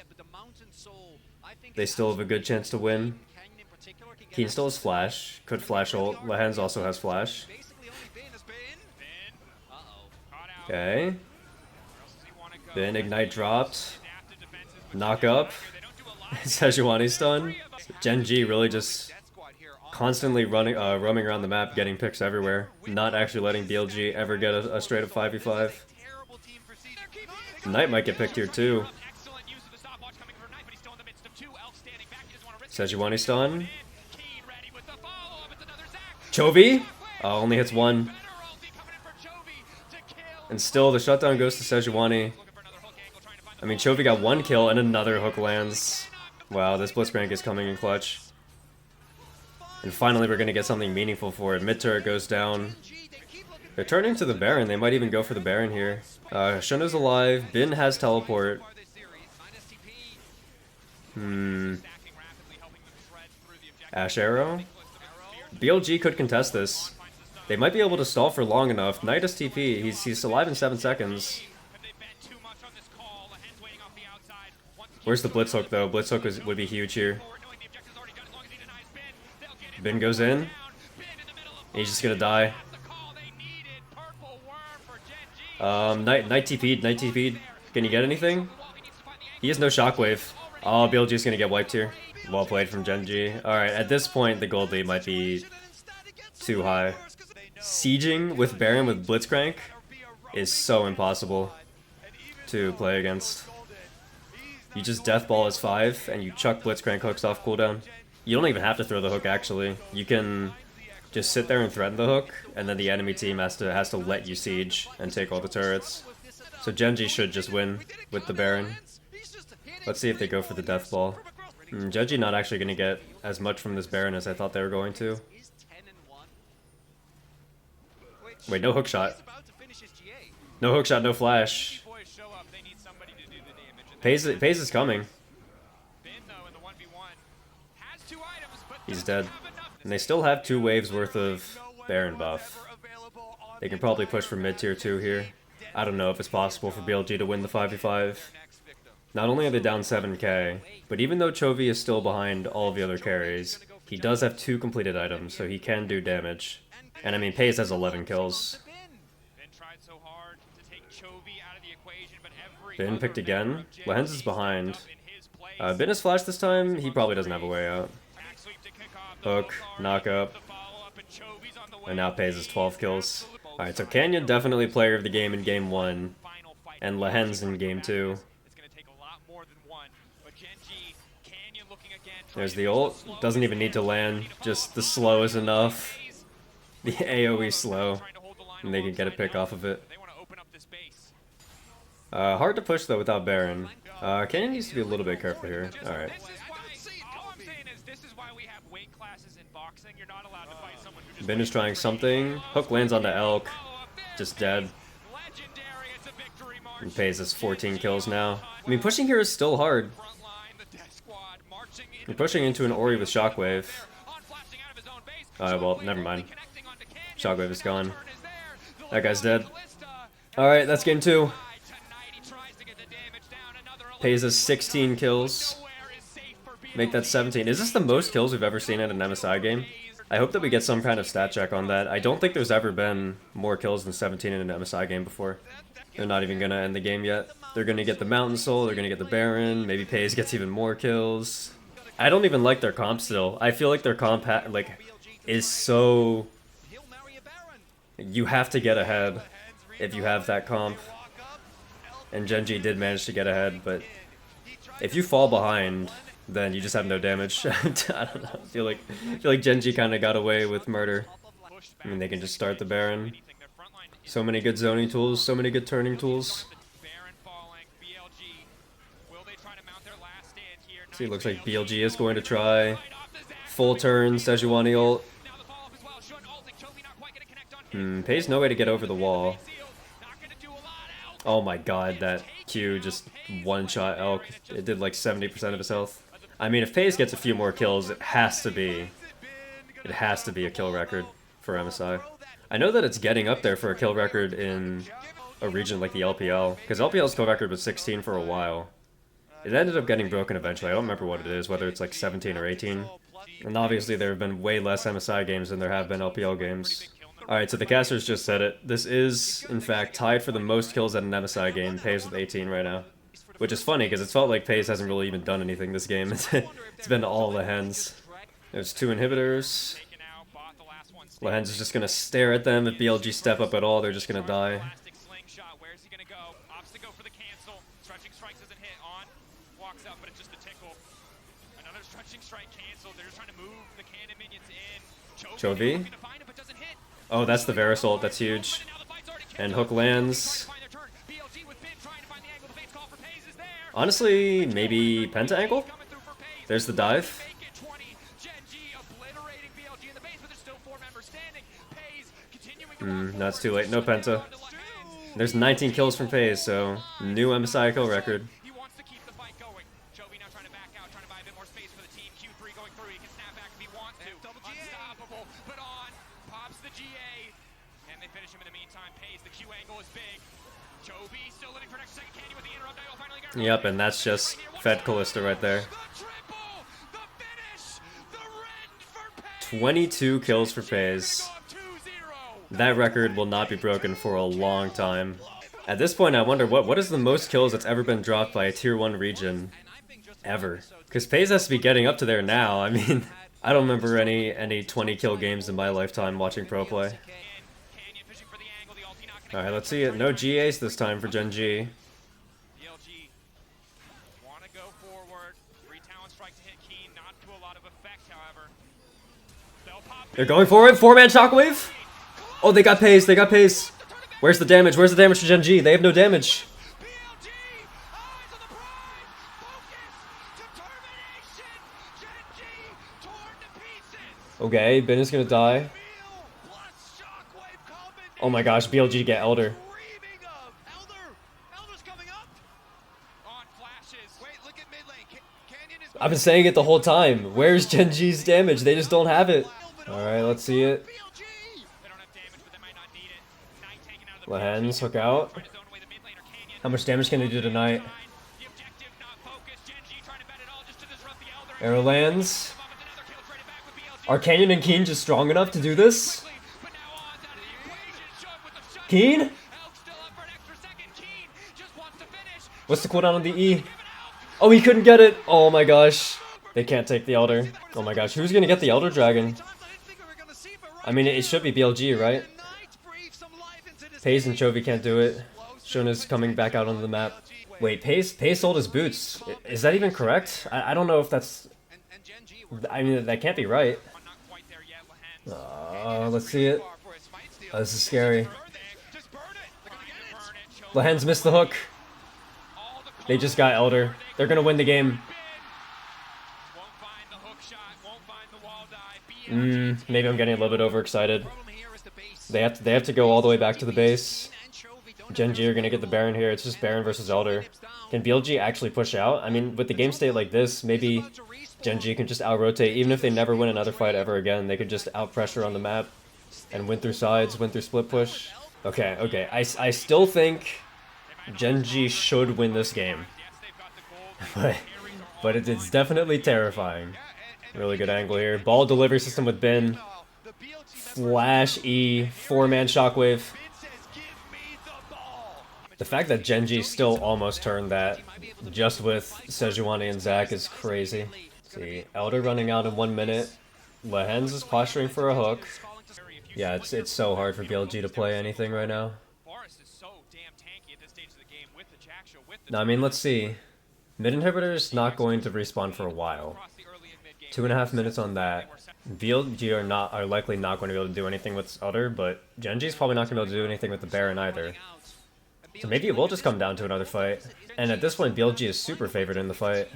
they still have a good chance to win. Keen still has flash. Could flash ult. Lehans also has flash. Okay. Then Ignite dropped. Knock up. Sejuani stun. Genji really just constantly roaming around the map, getting picks everywhere. Not actually letting BLG ever get a straight up 5v5. Knight might get picked here too. Sejuani stun. Chovy? Oh, only hits 1. And still, the shutdown goes to Sejuani. I mean, Chovy got 1 kill and another hook lands. Wow, this Blitzcrank is coming in clutch. And finally, we're going to get something meaningful for it. Mid turret goes down. They're turning to the Baron. They might even go for the Baron here. Shuno's alive. Bin has teleport. Ashe Arrow? BLG could contest this. They might be able to stall for long enough. Knight is TP. He's alive in 7 seconds. Where's the Blitz hook though? Blitz hook would be huge here. Bin goes in. He's just gonna die. Knight TP'd. Knight TP'd. Can you get anything? He has no shockwave. Oh, BLG's gonna get wiped here. Well played from Genji. Alright, at this point, the gold lead might be too high. Sieging with Baron with Blitzcrank is so impossible to play against. You just deathball as 5, and you chuck Blitzcrank hooks off cooldown. You don't even have to throw the hook, actually. You can just sit there and threaten the hook, and then the enemy team has to let you siege and take all the turrets. So Genji should just win with the Baron. Let's see if they go for the deathball. Genji not actually going to get as much from this Baron as I thought they were going to. Wait, no hookshot. No hookshot, no flash. FaZe is coming. He's dead. And they still have 2 waves worth of Baron buff. They can probably push for mid tier 2 here. I don't know if it's possible for BLG to win the 5v5. Not only are they down 7k, but even though Chovy is still behind all of the other carries, he does have 2 completed items, so he can do damage. And I mean, FaZe has 11 kills. Bin picked again. Lehans is behind. Bin his flash this time. He probably doesn't have a way out. Hook, knock up. And now pays his 12 kills. Alright, so Canyon definitely player of the game in game 1. And Lehen's in game 2. There's the ult. Doesn't even need to land. Just the slow is enough. The AoE slow. And they can get a pick off of it. Hard to push though without Baron. Canyon needs to be a little bit careful here. Alright. Bin is trying something. Hook lands on the Elk. Just dead. And pays us 14 kills now. I mean, pushing here is still hard. You're pushing into an Ori with Shockwave. Well, never mind. Shockwave is gone. That guy's dead. Alright, that's game 2. Pays us 16 kills. Make that 17. Is this the most kills we've ever seen in an MSI game? I hope that we get some kind of stat check on that. I don't think there's ever been more kills than 17 in an MSI game before. They're not even gonna end the game yet. They're gonna get the Mountain Soul, they're gonna get the Baron, maybe Pays gets even more kills. I don't even like their comp still. I feel like their comp is so... You have to get ahead if you have that comp. And Genji did manage to get ahead, but if you fall behind, then you just have no damage. I don't know. I feel like Genji kind of got away with murder. I mean, they can just start the Baron. So many good zoning tools, so many good turning tools. See, it looks like BLG is going to try. Full turn, Sejuani ult. Pays no way to get over the wall. Oh my god, that Q just one-shot Elk. It did like 70% of his health. I mean, if Pays gets a few more kills, it has to be a kill record for MSI. I know that it's getting up there for a kill record in a region like the LPL, because LPL's kill record was 16 for a while. It ended up getting broken eventually. I don't remember what it is, whether it's like 17 or 18. And obviously there have been way less MSI games than there have been LPL games. Alright, so the casters just said it. This is, in fact, tied for the most kills at an MSI game. Pays with 18 right now. Which is funny, because it's felt like Pays hasn't really even done anything this game. It's been all Lehen's. There's 2 inhibitors. Lehen's is just going to stare at them. If BLG step up at all, they're just going to die. Chovy. Oh, that's the Varus ult. That's huge. And Hook lands. Honestly, maybe Penta angle? There's the dive. No, it's too late. No Penta. There's 19 kills from FaZe, so new MSI kill record. Yep, and that's just Fed Callista right there. 22 kills for FaZe. That record will not be broken for a long time. At this point, I wonder what is the most kills that's ever been dropped by a tier 1 region ever? Because FaZe has to be getting up to there now. I mean, I don't remember any 20 kill games in my lifetime watching pro play. Alright, let's see it. No G-Ace this time for Gen G. They're going for it. 4-man Shockwave. Oh, they got Pays. They got Pays. Where's the damage? Where's the damage for Gen G? They have no damage. Okay, Ben is gonna die. Oh my gosh, BLG get Elder. I've been saying it the whole time. Where's Gen G's damage? They just don't have it. Alright, let's see it. Lehen's hook out. How much damage can they do tonight? Arrow lands. Are Canyon and Keen just strong enough to do this? Keen? What's the cooldown on the E? Oh, he couldn't get it! Oh my gosh. They can't take the Elder. Oh my gosh, who's gonna get the Elder Dragon? I mean, it should be BLG, right? Pace and Chovy can't do it. Shuna's coming back out onto the map. Wait, Pace sold his boots. Is that even correct? I don't know if that's... I mean, that can't be right. Let's see it. Oh, this is scary. Lahen's missed the hook. They just got Elder. They're gonna win the game. Maybe I'm getting a little bit overexcited. They have to go all the way back to the base. Gen G are gonna get the Baron here. It's just Baron versus Elder. Can BLG actually push out? I mean, with the game state like this, maybe Gen G can just out-rotate. Even if they never win another fight ever again, they could just out-pressure on the map and win through sides, win through split push. Okay. I still think Gen G should win this game. but it's definitely terrifying. Really good angle here. Ball delivery system with Bin. Flash E, 4-man shockwave. The fact that Gen G still almost turned that just with Sejuani and Zac is crazy. See, Elder running out in 1 minute. Lahen's is posturing for a hook. Yeah, it's so hard for BLG to play anything right now. No, I mean, let's see. Mid inhibitor's not going to respawn for a while. 2.5 minutes on that. BLG are likely not going to be able to do anything with Elder, but Gen G's probably not going to be able to do anything with the Baron either. So maybe it will just come down to another fight. And at this point, BLG is super favored in the fight.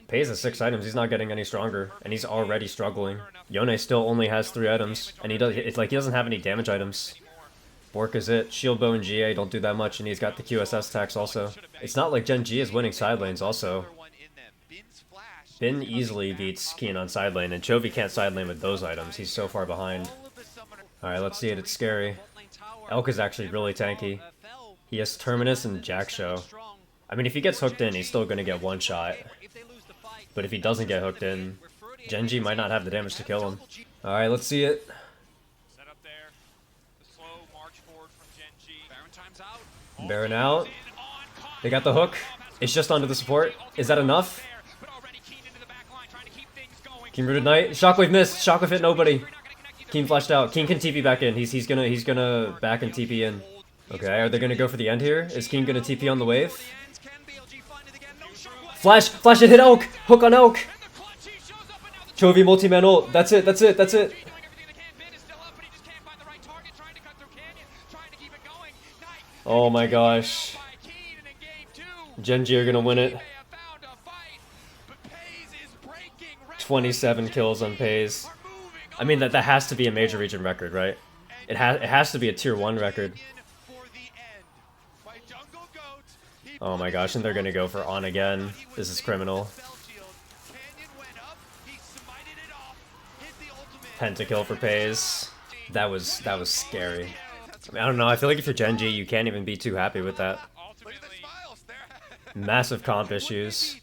Pays has 6 items, he's not getting any stronger, and he's already struggling. Yone still only has 3 items, and it's like he doesn't have any damage items. Bork is it. Shield Bow and GA don't do that much, and he's got the QSS tax also. It's not like Gen G is winning side lanes also. Bin easily beats Keen on side lane, and Chovy can't side lane with those items. He's so far behind. Alright, let's see it. It's scary. Elk is actually really tanky. He has Terminus and Jack Show. I mean, if he gets hooked in, he's still going to get one shot. But if he doesn't get hooked in, Gen G might not have the damage to kill him. Alright, let's see it. Baron out. They got the hook. It's just onto the support. Is that enough? Keen rooted Knight. Shockwave missed. Shockwave hit nobody. Keen flashed out. Keen can TP back in. He's gonna back and TP in. Okay, are they gonna go for the end here? Is Keen gonna TP on the wave? Flash it hit Elk! Hook on Elk! Chovy multi-man ult. That's it. Oh my gosh. Gen G are gonna win it. 27 kills on Pays. I mean, that has to be a major region record, right? It has to be a tier 1 record. Oh my gosh, and they're gonna go for on again. This is criminal. Pentakill for Pays. That was scary. I mean, I don't know, I feel like if you're Gen G, you can't even be too happy with that. Massive comp issues.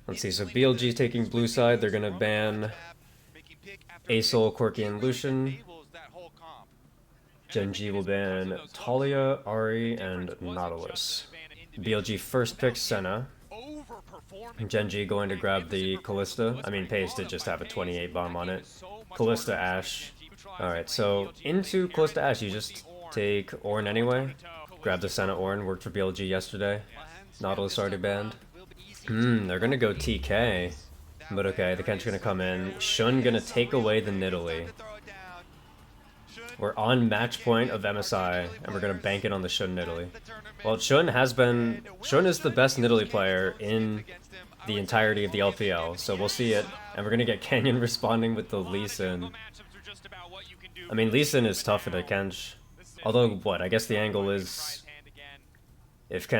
Let's see, so BLG taking blue side, they're gonna ban Asol, Quirky, and Lucian. Gen G will ban Talia, Ari, and Nautilus. BLG first picks Senna. Gen G going to grab the Callista. I mean, Pace did just have a 28 bomb on it. Callista Ashe. Alright, so into Callista Ashe, you just take Ornn anyway. Grab the Senna Ornn, worked for BLG yesterday. Nautilus already banned. They're gonna go TK. But okay, the Ken's gonna come in. Shun gonna take away the Nidalee. We're on match point of MSI, and we're gonna bank it on the Shun Nidalee. Well, Shun is the best Nidalee player in the entirety of the LPL, so we'll see it. And we're gonna get Canyon responding with the Lee Sin. I mean, Lee Sin is tough at a Kench. Although, what, I guess the angle is... If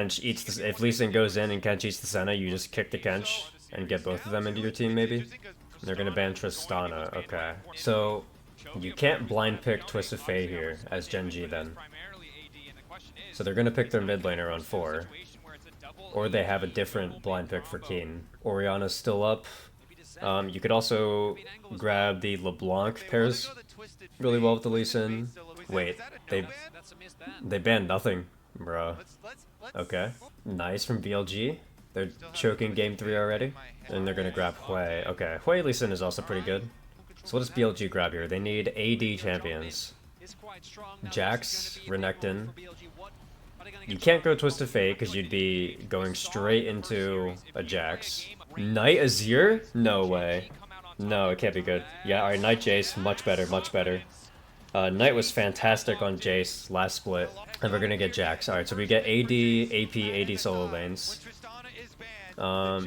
Lee Sin goes in and Kench eats the Senna, you just kick the Kench and get both of them into your team, maybe? And they're gonna ban Tristana, okay. So, you can't blind pick Twisted Fate here as Gen G then. So they're gonna pick their mid laner on 4. Or they have a different blind pick for Keen. Oriana's still up. You could also grab the LeBlanc, pairs really well with the Lee Sin. Wait, they banned nothing, bruh. Okay. Nice from BLG. They're choking game 3 already. And they're gonna grab Hui. Okay, Hui Lee Sin is also pretty good. So what does BLG grab here? They need AD champions. Jax, Renekton. You can't go Twisted Fate because you'd be going straight into a Jax. Knight Azir? No way. No, it can't be good. Yeah, alright, Knight Jace, much better, much better. Knight was fantastic on Jace last split. And we're gonna get Jax. Alright, so we get AD, AP, AD solo lanes.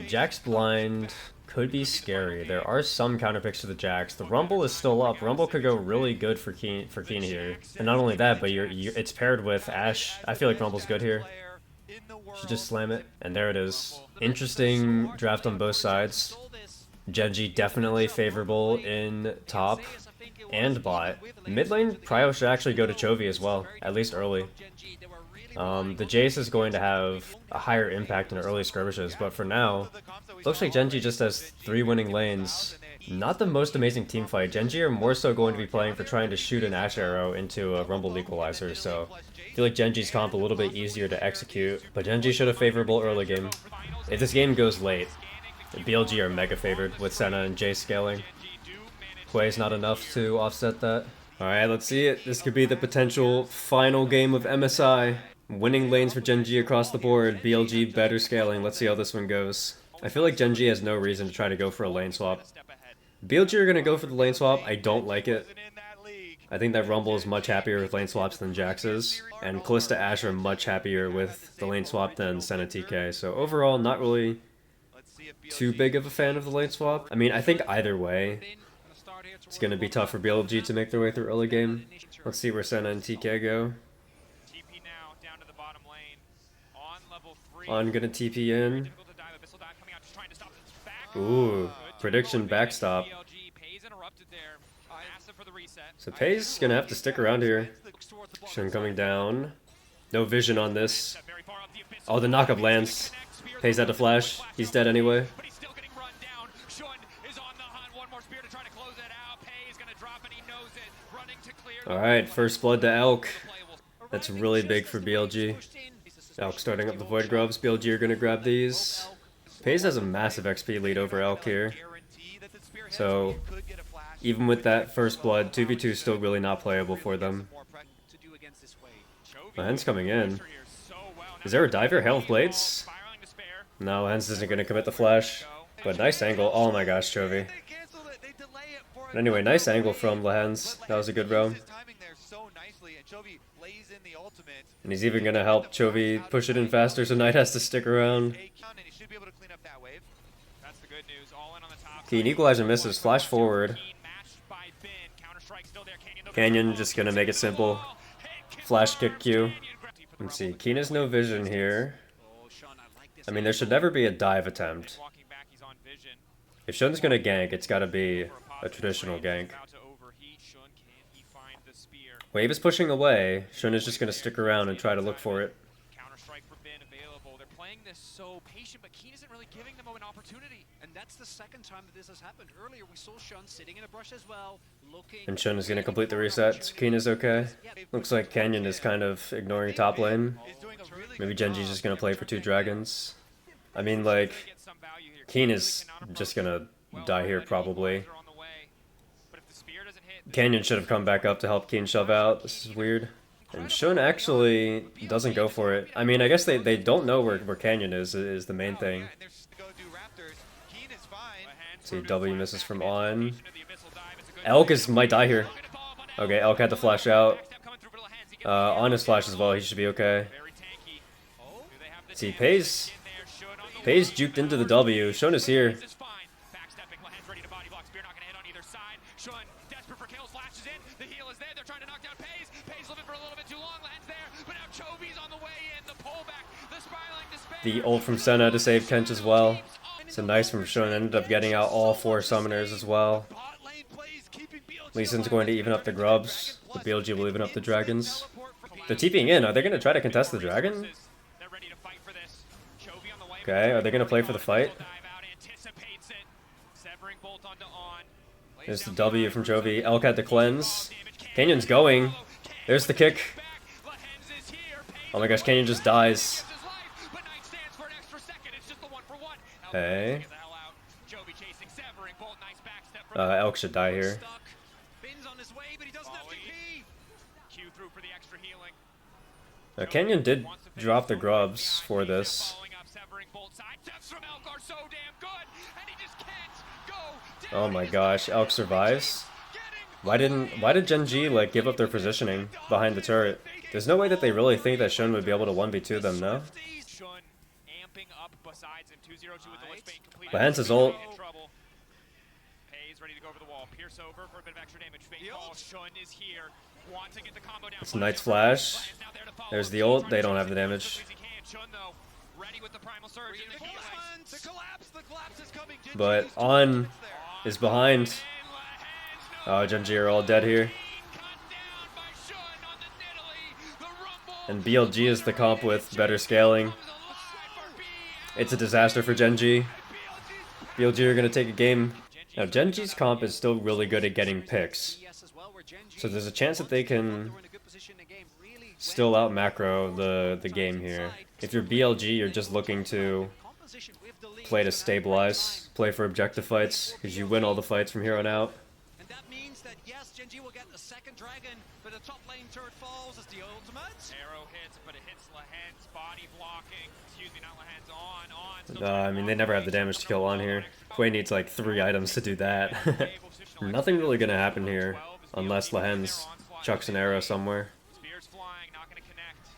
Jax blind could be scary. There are some counter picks to the Jax. The Rumble is still up. Rumble could go really good for Keen here. And not only that, but it's paired with Ashe. I feel like Rumble's good here. Should just slam it. And there it is. Interesting draft on both sides. Genji definitely favorable in top and bot. Mid lane, Prio should actually go to Chovy as well, at least early. The Jace is going to have a higher impact in early skirmishes, but for now, looks like Genji just has 3 winning lanes. Not the most amazing team fight. Genji are more so going to be playing for trying to shoot an Ashe arrow into a Rumble equalizer, so I feel like Genji's comp a little bit easier to execute, but Genji should have favorable early game. If this game goes late, BLG are mega favored with Senna and Jace scaling. Hui's not enough to offset that. Alright, let's see it. This could be the potential final game of MSI. Winning lanes for Genji across the board. BLG better scaling. Let's see how this one goes. I feel like Genji has no reason to try to go for a lane swap. BLG are going to go for the lane swap. I don't like it. I think that Rumble is much happier with lane swaps than Jax is. And Kalista Ashe are much happier with the lane swap than Senna TK. So overall, not really too big of a fan of the lane swap. I mean, I think either way, it's going to be tough for BLG to make their way through early game. Let's see where Senna and TK go. On gonna TP in. Ooh, prediction backstop. So Pei's gonna have to stick around here. Shun coming down. No vision on this. Oh, the knockup lands. Pei's had to flash. He's dead anyway. Alright, first blood to Elk. That's really big for BLG. Elk starting up the Void Grubs. BLG are going to grab these. Pei's has a massive XP lead over Elk here. So, even with that first blood, 2v2 is still really not playable for them. Hens coming in. Is there a diver? Hail of Blades? No, Hens isn't going to commit the flash. But nice angle. Oh my gosh, Chovy. But anyway, nice angle from Lehens. That was a good roam. And he's even going to help Chovy push it in faster, so Knight has to stick around. Keen equalizer misses, flash forward. Canyon just going to make it simple. Flash kick Q. Let's see, Keen has no vision here. I mean, there should never be a dive attempt. If Shun's going to gank, it's got to be a traditional gank. Wave is pushing away. Shun is just going to stick around and try to look for it. Counter-Strike for Bin available. They're playing this so patient, but Keen isn't really giving them an opportunity. And that's the second time that this has happened. Earlier, we saw Shun sitting in a brush as well, looking... And Shun is going to complete the reset. Keen is okay. Looks like Canyon is kind of ignoring top lane. Maybe Genji's just going to play for 2 dragons. I mean, like, Keen is just going to die here probably. Canyon should have come back up to help Keen shove out. This is weird. And Shun actually doesn't go for it. I mean, I guess they don't know where Canyon is the main thing. See, W misses from on. Elk might die here. Okay, Elk had to flash out. On his flash as well, he should be okay. See, Pei's juked into the W. Shun is here. The ult from Senna to save Kench as well. So nice from Shun. Ended up getting out all 4 summoners as well. Lee Sin's going to even up the grubs. The BLG will even up the dragons. They're TPing in. Are they going to try to contest the dragon? Okay, are they going to play for the fight? There's the W from Chovy. Elk had to cleanse. Canyon's going. There's the kick. Oh my gosh, Canyon just dies. Hey. Elk should die here. Canyon did drop the grubs for this. Oh my gosh, Elk survives. Why did Gen G like give up their positioning behind the turret? There's no way that they really think that Shun would be able to 1v2 them, no? Lehens is ult. It's Knight's flash. There's the ult. They don't have the damage. But On is behind. Oh, Gen G are all dead here. And BLG is the comp with better scaling. It's a disaster for Gen G. BLG are going to take a game. Now, Gen G's comp is still really good at getting picks. So there's a chance that they can still out macro the game here. If you're BLG, you're just looking to play to stabilize, play for objective fights, because you win all the fights from here on out. And that means that yes, Gen G will get the second dragon, but the top lane turret falls as the ultimate. Arrow hits, but it hits Lehens, body blocking. Excuse me, not Lehens, on. I mean, they never have the damage to kill On here. Quay needs like 3 items to do that. Nothing really gonna happen here, unless Lehens chucks an arrow somewhere.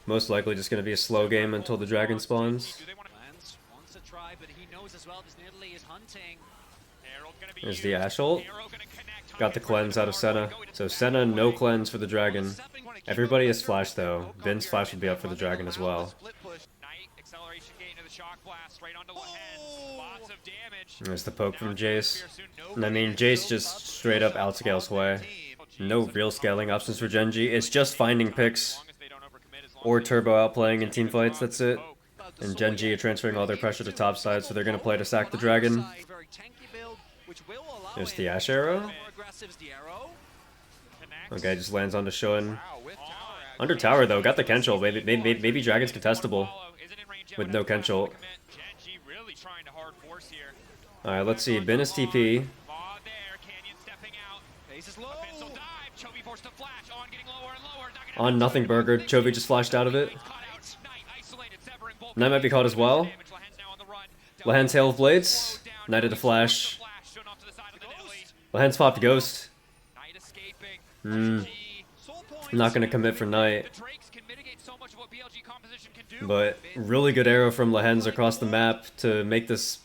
Most likely just gonna be a slow game until the dragon spawns. There's the Ashe ult. Got the cleanse out of Senna. So Senna, no cleanse for the dragon. Everybody is flash though. Vin's flash will be up for the dragon as well. There's the poke from Jace. And I mean, Jace just straight up outscales Hwei. No real scaling options for Gen G. It's just finding picks. Or turbo outplaying in team fights, that's it. And Gen G are transferring all their pressure to top side, so they're going to play to sack the dragon. There's the Ashe arrow. Okay, just lands onto Shun. Under tower though, got the Kenchul. Maybe dragon's contestable with no Kenchul. Alright, let's see. Bin is TP. On nothing burger. Chovy just flashed out of it. Knight might be caught as well. Lehens Hail of Blades. Knight at a flash. Lehens popped Ghost. Not gonna commit for Knight. But really good arrow from Lehens across the map to make this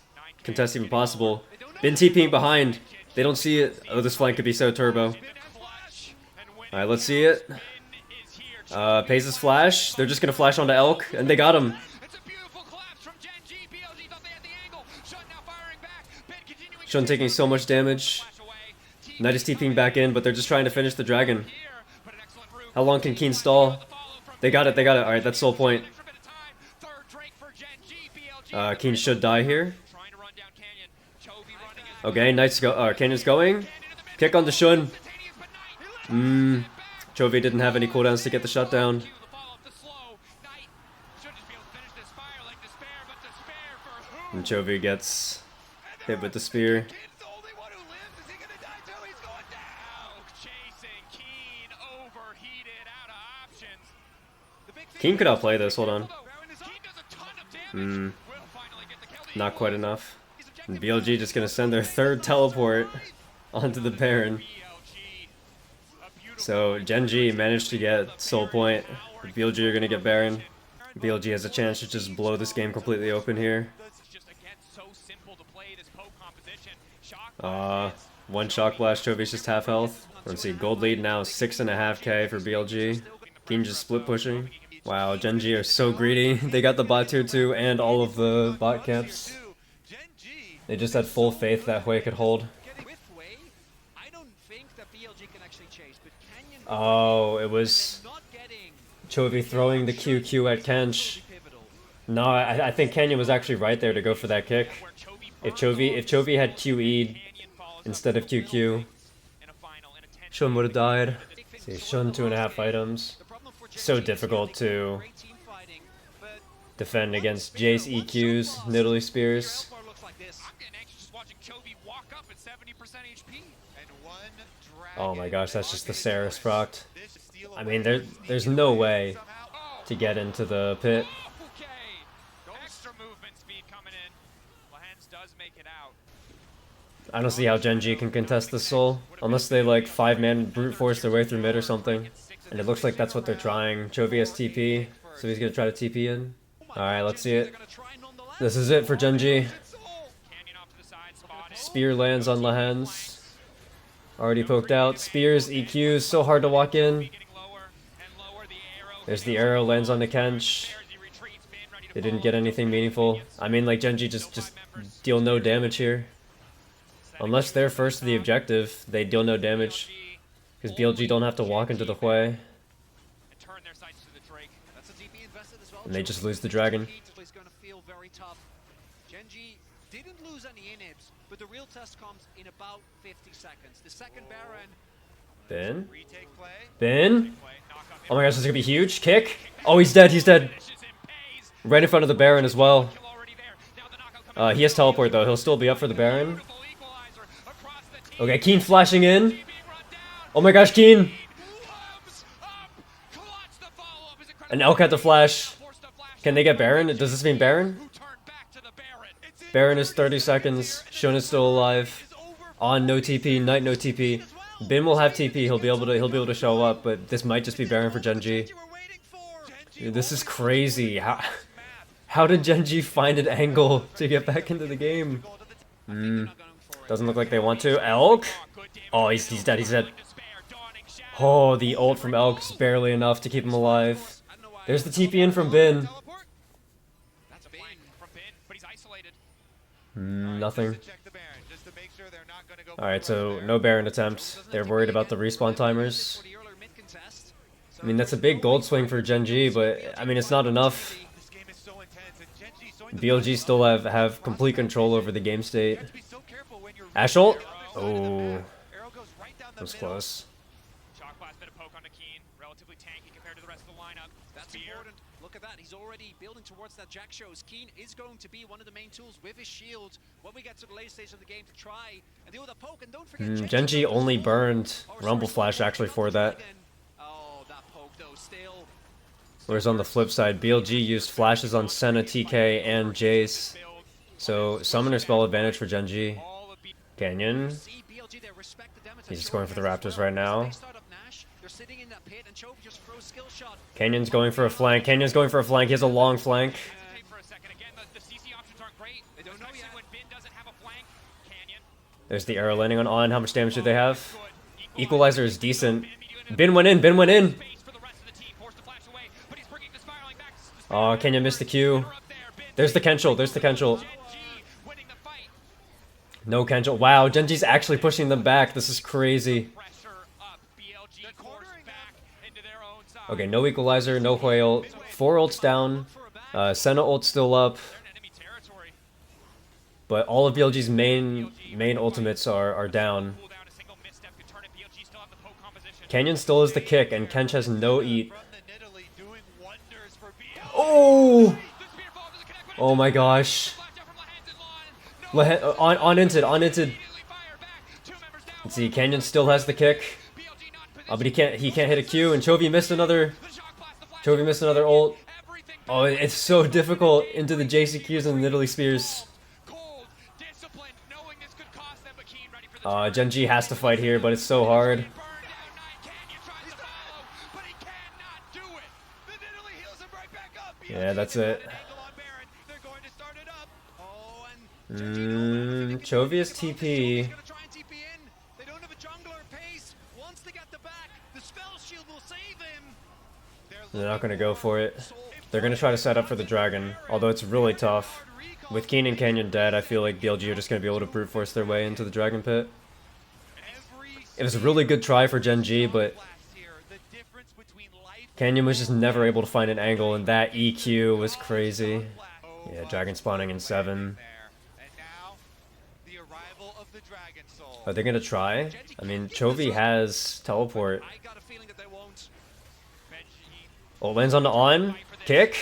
contest even possible. Bin TPing behind. They don't see it. Oh, this flank could be so turbo. Alright, let's see it. Pays his flash. They're just gonna flash onto Elk, and they got him. Shun taking so much damage. Knight is TPing back in, but they're just trying to finish the dragon. How long can Keen stall? They got it, they got it. Alright, that's soul point. Keen should die here. Okay, Canyon's going. Kick on the Shun. Chovy didn't have any cooldowns to get the shutdown. And Chovy gets hit with the spear. Keen could outplay this, hold on. Not quite enough. And BLG just gonna send their third teleport onto the Baron. So Gen G managed to get soul point. BLG are gonna get Baron. BLG has a chance to just blow this game completely open here. One shock blast, Chovy's just half health. Let's see, gold lead now 6.5k for BLG. Keen just split pushing. Wow, Gen G are so greedy. They got the bot tier 2 and all of the bot caps. They just had full faith that Hwei could hold. Oh, it was Chovy throwing the QQ at Kench. No, I think Canyon was actually right there to go for that kick. If Chovy had QE'd instead of QQ, Shun would have died. See, Shun 2.5 items. So difficult to defend against Jace EQs, Nidalee Spears. HP. And one Oh my gosh, that's just the Saris procced. I mean, there's no way to get into the pit. Okay. Extra movement speed coming in. Lahens does make it out. I don't see how Gen G can contest this soul, unless they like 5-man brute force their way through mid or something. And it looks like that's what they're trying. Chovy has TP, so he's gonna try to TP in. Alright, let's see it. This is it for Gen G. Spear lands on Lahens. Already poked out. Spears, EQs, so hard to walk in. There's the arrow, lands on the Kench. They didn't get anything meaningful. I mean, like, Gen G just deal no damage here. Unless they're first to the objective, they deal no damage. Because BLG don't have to walk into the Hui. And they just lose the dragon. Gen G didn't lose any inhibs, but the real test comes in about 50 seconds. The second Baron. Ben? Ben? Oh my gosh, this is gonna be huge. Kick. Oh, he's dead, he's dead. Right in front of the Baron as well. He has teleport though, he'll still be up for the Baron. Okay, Keen flashing in. Oh my gosh, Keen! And Elk had the flash. Can they get Baron? Does this mean Baron? Baron is 30 seconds. Shun is still alive. On no TP, Knight no TP. Bin will have TP. He'll be able to show up, but this might just be Baron for Gen G. Dude, this is crazy. How did Gen G find an angle to get back into the game? Doesn't look like they want to. Elk? Oh, he's dead. He's dead. Oh, the ult from Elk is barely enough to keep him alive. There's the TP in from Bin. Nothing. Alright, so no Baron attempt. They're worried about the respawn timers. I mean, that's a big gold swing for Gen G, but I mean, it's not enough. BLG still have complete control over the game state. Ash ult? Oh, that was close. Look at that, he's already building towards that Jack shows. Keen is going to be one of the main tools with his shield when we get to the late stage of the game to try and deal with a poke. And don't forget, Gen G only burned Rumble Flash actually for that. Oh, that poke though, still. Whereas on the flip side, BLG used flashes on Senna, TK, and Jace. So summoner spell advantage for Gen G. Canyon. He's just going for the Raptors right now. Canyon's going for a flank. Canyon's going for a flank. He has a long flank. There's the arrow landing on. How much damage do they have? Equalizer is decent. Bin went in. Bin went in. Oh, Canyon missed the Q. There's the Kenchel. There's the Kenchel. No Kenchel. Wow, Gen G's actually pushing them back. This is crazy. Okay, no Equalizer, no Hui ult. 4 ults down. Senna ult's still up. But all of BLG's main ultimates are down. Canyon still has the kick, and Kench has no eat. Oh! Oh my gosh. On inted. Let's see, Canyon still has the kick. But he can't hit a Q, and Chovy missed another ult. Oh, it's so difficult into the JCQs and the Nidalee Spears. Gen G has to fight here, but it's so hard. Yeah, that's it. Chovy is TP. They're not going to go for it. They're going to try to set up for the dragon, although it's really tough. With Keen and Canyon dead, I feel like BLG are just going to be able to brute force their way into the dragon pit. It was a really good try for Gen G, but Canyon was just never able to find an angle, and that EQ was crazy. Yeah, dragon spawning in 7. Are they going to try? I mean, Chovy has teleport. Oh, lands on the on. Kick?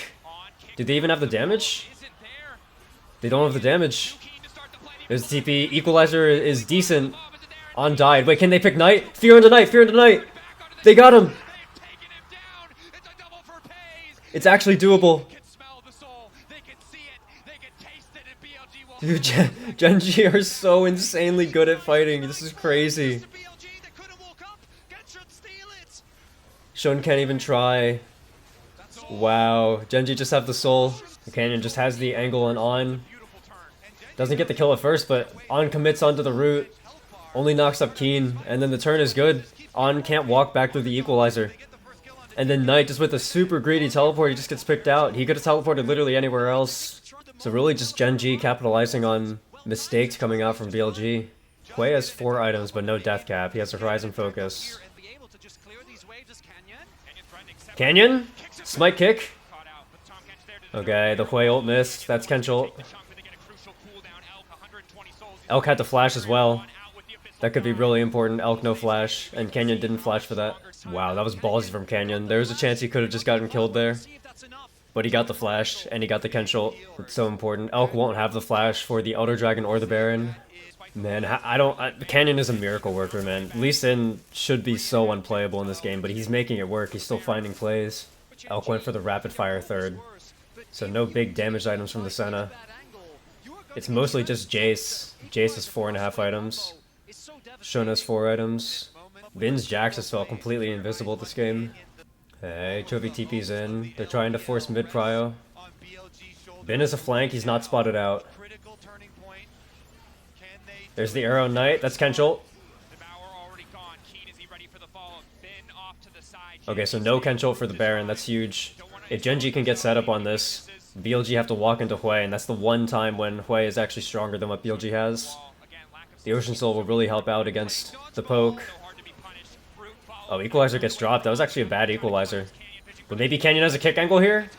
Did they even have the damage? They don't have the damage. There's TP. Equalizer is decent. On died. Wait, can they pick Knight? Fear into Knight, fear into Knight! They got him! It's actually doable. Dude, Genji are so insanely good at fighting. This is crazy. Shun can't even try. Wow. Genji just have the soul. The Canyon just has the angle and on. Doesn't get the kill at first, but on commits onto the root. Only knocks up Keen, and then the turn is good. On can't walk back through the equalizer. And then Knight, just with a super greedy teleport, he just gets picked out. He could have teleported literally anywhere else. So really just Genji capitalizing on mistakes coming out from BLG. Hui has 4 items, but no death cap. He has a Horizon Focus. Canyon? Smite kick? Okay, the Hui ult missed. That's Kench. Elk had to flash as well. That could be really important. Elk no flash, and Canyon didn't flash for that. Wow, that was ballsy from Canyon. There was a chance he could have just gotten killed there. But he got the flash, and he got the Kench ult. It's so important. Elk won't have the flash for the Elder Dragon or the Baron. Man, Canyon is a miracle worker, man. Lee Sin should be so unplayable in this game, but he's making it work. He's still finding plays. Elk went for the rapid fire third. So no big damage items from the Senna. It's mostly just Jace. Jace has 4.5 items. Shun has 4 items. Bin's Jax has felt completely invisible this game. Hey, Chovy TP's in. They're trying to force mid prio. Bin is a flank, he's not spotted out. There's the arrow Knight, that's Kench. Okay, so no Kench for the Baron, that's huge. If Genji can get set up on this, BLG have to walk into Hui, and that's the one time when Hui is actually stronger than what BLG has. The Ocean Soul will really help out against the poke. Oh, equalizer gets dropped. That was actually a bad equalizer. But maybe Canyon has a kick angle here?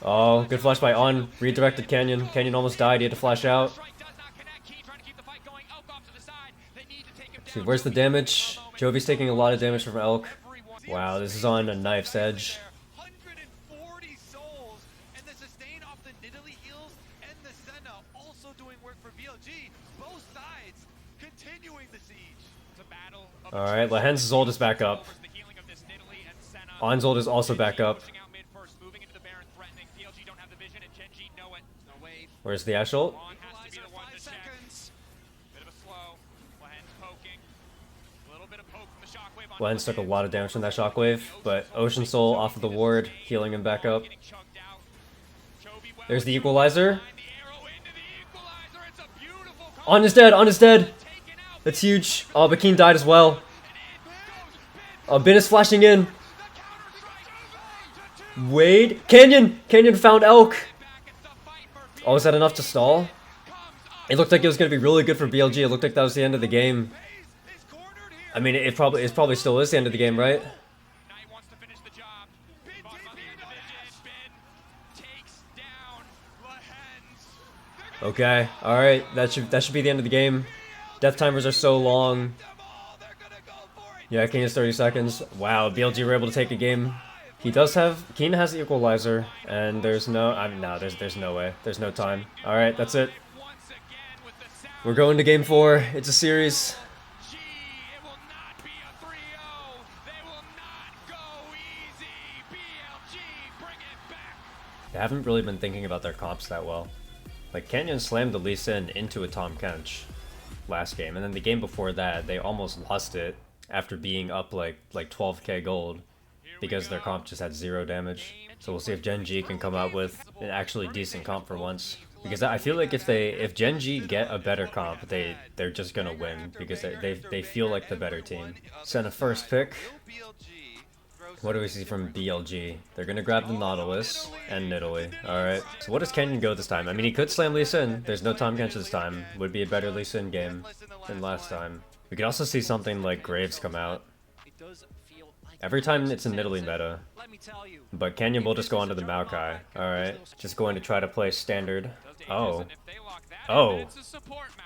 Oh, good flash by On. Redirected Canyon. Canyon almost died. He had to flash out. See, where's the damage? Jovi's taking a lot of damage from Elk. Wow, this is on a knife's edge. Alright, Lahen's ult is back up. On's ult is also back up. Where's the Ashe ult? Lahen's took a lot of damage from that shockwave, but Ocean Soul off of the ward, healing him back up. There's the equalizer. On is dead, On is dead! That's huge. Oh, Bakin died as well. Oh, Bin is flashing in. Wade. Canyon! Canyon found Elk. Oh, is that enough to stall? It looked like it was going to be really good for BLG. It looked like that was the end of the game. I mean, it probably still is the end of the game, right? Okay, alright. That should be the end of the game. Death timers are so long. Yeah, King has 30 seconds. Wow, BLG were able to take a game. He does have... Keen has the equalizer, and there's no... no, there's no way. There's no time. Alright, that's it. We're going to game 4. It's a series. They haven't really been thinking about their comps that well. Like, Canyon slammed the Lee Sin into a Tahm Kench last game, and then the game before that, they almost lost it after being up like 12k gold because their comp just had 0 damage. So we'll see if Genji can come out with an actually decent comp for once. Because I feel like if Genji get a better comp, they're just gonna win because they feel like the better team. Send a first pick. What do we see from BLG? They're gonna grab the Nautilus and Nidalee. Alright. So what does Canyon go this time? I mean, he could slam Lee Sin. There's no Tahm Kench this time. Would be a better Lee Sin game than last time. We could also see something like Graves come out. Every time it's a Nidalee meta. But Canyon will just go onto the Maokai. Alright. Just going to try to play standard. Oh. Oh.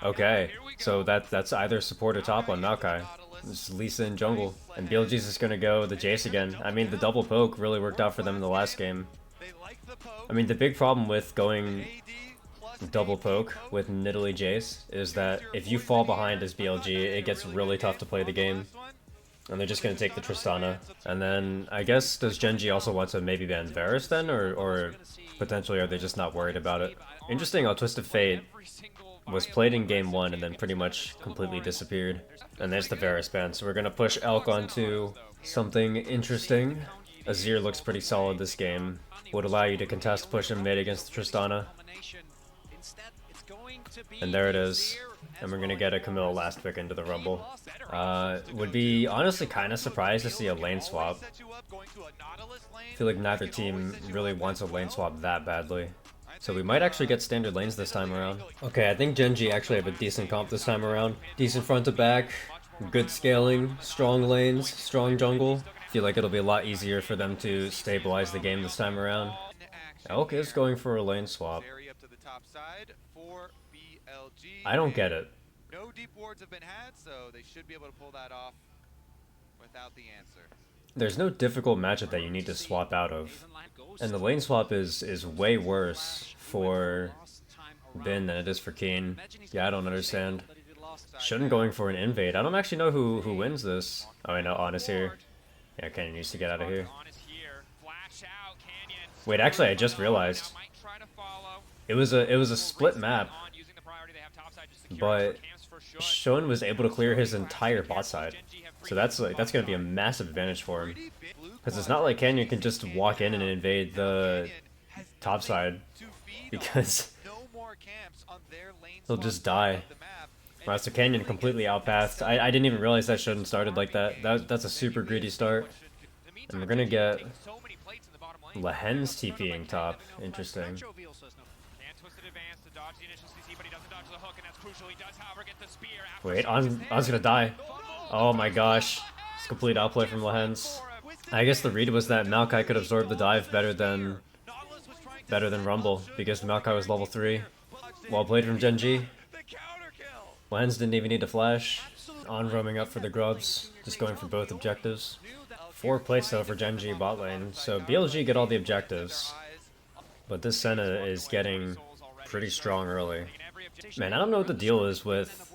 Okay. So that's either support or top on Maokai. It's Lee Sin jungle. And BLG's just gonna go the Jace again. I mean, the double poke really worked out for them in the last game. I mean, the big problem with going double poke with Nidalee Jace is that if you fall behind as BLG, it gets really tough to play the game. And they're just going to take the Tristana. And then, I guess, does Genji also want to maybe ban Varus then? Or potentially are they just not worried about it? Interesting how Twisted Fate was played in game 1 and then pretty much completely disappeared. And there's the Varus ban. So we're going to push Elk onto something interesting. Azir looks pretty solid this game. Would allow you to contest push him mid against the Tristana. And there it is. And we're going to get a Camille last pick into the Rumble. Would be honestly kind of surprised to see a lane swap. I feel like neither team really wants a lane swap that badly. So we might actually get standard lanes this time around. Okay, I think Genji actually have a decent comp this time around. Decent front to back, good scaling, strong lanes, strong jungle. I feel like it'll be a lot easier for them to stabilize the game this time around. Elk is going for a lane swap. I don't get it. No deep wards have been had, so they should be able to pull that off without the answer. There's no difficult matchup that you need to swap out of. And the lane swap is way worse for Bin than it is for Keen. Yeah, I don't understand. Shouldn't going for an invade. I don't actually know who wins this. Oh, I know Honest here. Yeah, Canyon needs to get out of here. Wait, actually, I just realized it was a split map, but Shun was able to clear his entire bot side, so that's gonna be a massive advantage for him. Because it's not like Canyon can just walk in and invade the top side, because he'll just die. Wow, so Canyon completely outpathed. I didn't even realize that Shun started like that. That's a super greedy start. And we're gonna get Lehen's TPing top. Interesting. Wait, On's gonna die. Oh my gosh. It's complete outplay from Lehen's. I guess the read was that Maokai could absorb the dive better than Rumble, because Maokai was level 3. Well played from Genji. Lehen's didn't even need to flash. On roaming up for the grubs, just going for both objectives. 4 plates though for Genji bot lane, so BLG get all the objectives. But this Senna is getting pretty strong early. Man, I don't know what the deal is with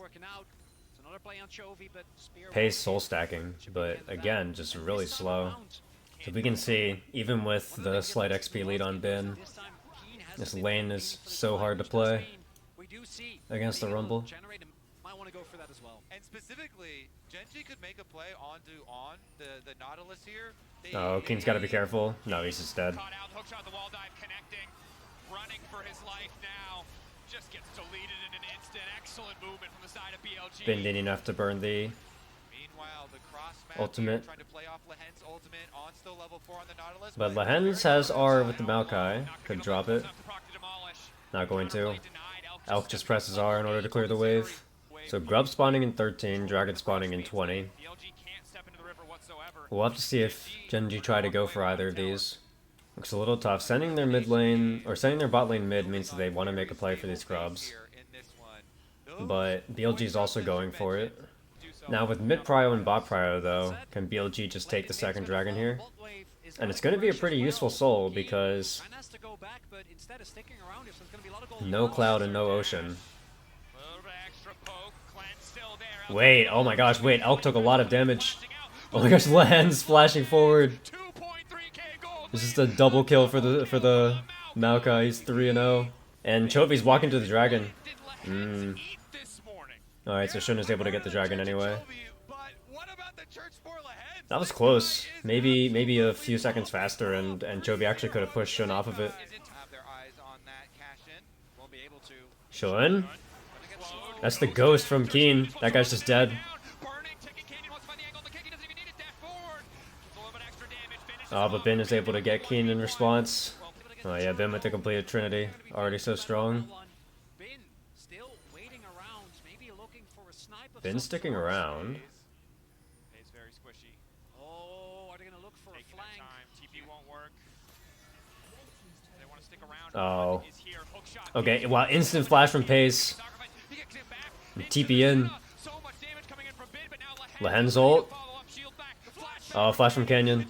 pace soul stacking, but again, just really slow. So we can see, even with the slight XP lead on Bin, this lane is so hard to play against the Rumble. And specifically, Genji could make a play onto the Nautilus here. Oh, Keen's gotta be careful. No, he's just dead. Running for his life now. Just gets deleted in an instant. Excellent movement from the side of BLG. Bin didn't enough to burn the ultimate. But Lehen's has R with the Maokai. Could drop it. Not going to. Elk just presses R in order to clear the wave. So Grub spawning in 13, Dragon spawning in 20. We'll have to see if Genji try to go for either of these. Looks a little tough. Sending their mid lane, or sending their bot lane mid means that they want to make a play for these grubs. But BLG's also going for it. Now with mid prio and bot prio though, can BLG just take the second dragon here? And it's going to be a pretty useful soul because no cloud and no ocean. Wait, oh my gosh, wait, Elk took a lot of damage. Oh my gosh, Lehen's flashing forward. This is a double kill for the Maokai. He's 3-0. And Chovy's walking to the dragon. Alright, so Shun is able to get the dragon anyway. That was close. Maybe a few seconds faster, and Chovy actually could have pushed Shun off of it. Shun? That's the ghost from Keen. That guy's just dead. Oh, but Bin is able to get Keen in response. Oh yeah, Bin with the completed Trinity. Already so strong. Bin sticking around. Oh. Okay, wow, instant flash from Pace. TP in. Lehen's ult. Oh, flash from Canyon.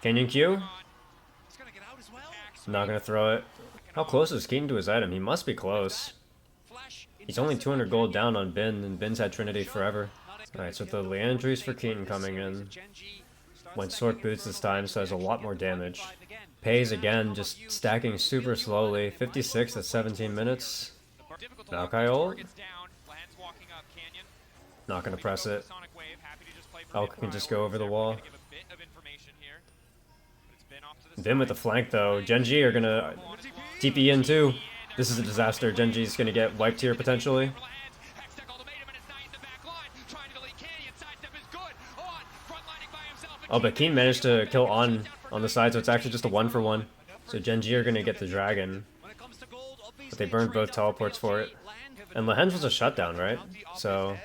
Canyon Q? He's gonna get out as well. Not gonna throw it. How close is Keaton to his item? He must be close. He's only 200 gold down on Bin, and Bin's had Trinity forever. Alright, so the Leandries for Keaton coming in. Went Sword Boots this time, so has a lot more damage. Pays again, just stacking super slowly. 56 at 17 minutes. Maokai ult? Not gonna press it. Elk can just go over the wall. Bin with the flank though. Genji are gonna TP in too. This is a disaster. Genji's gonna get wiped here potentially. Oh, but Keen managed to kill on the side, so it's actually just a 1-for-1. So Genji are gonna get the dragon. But they burned both teleports for it. And Lehenge was a shutdown, right? So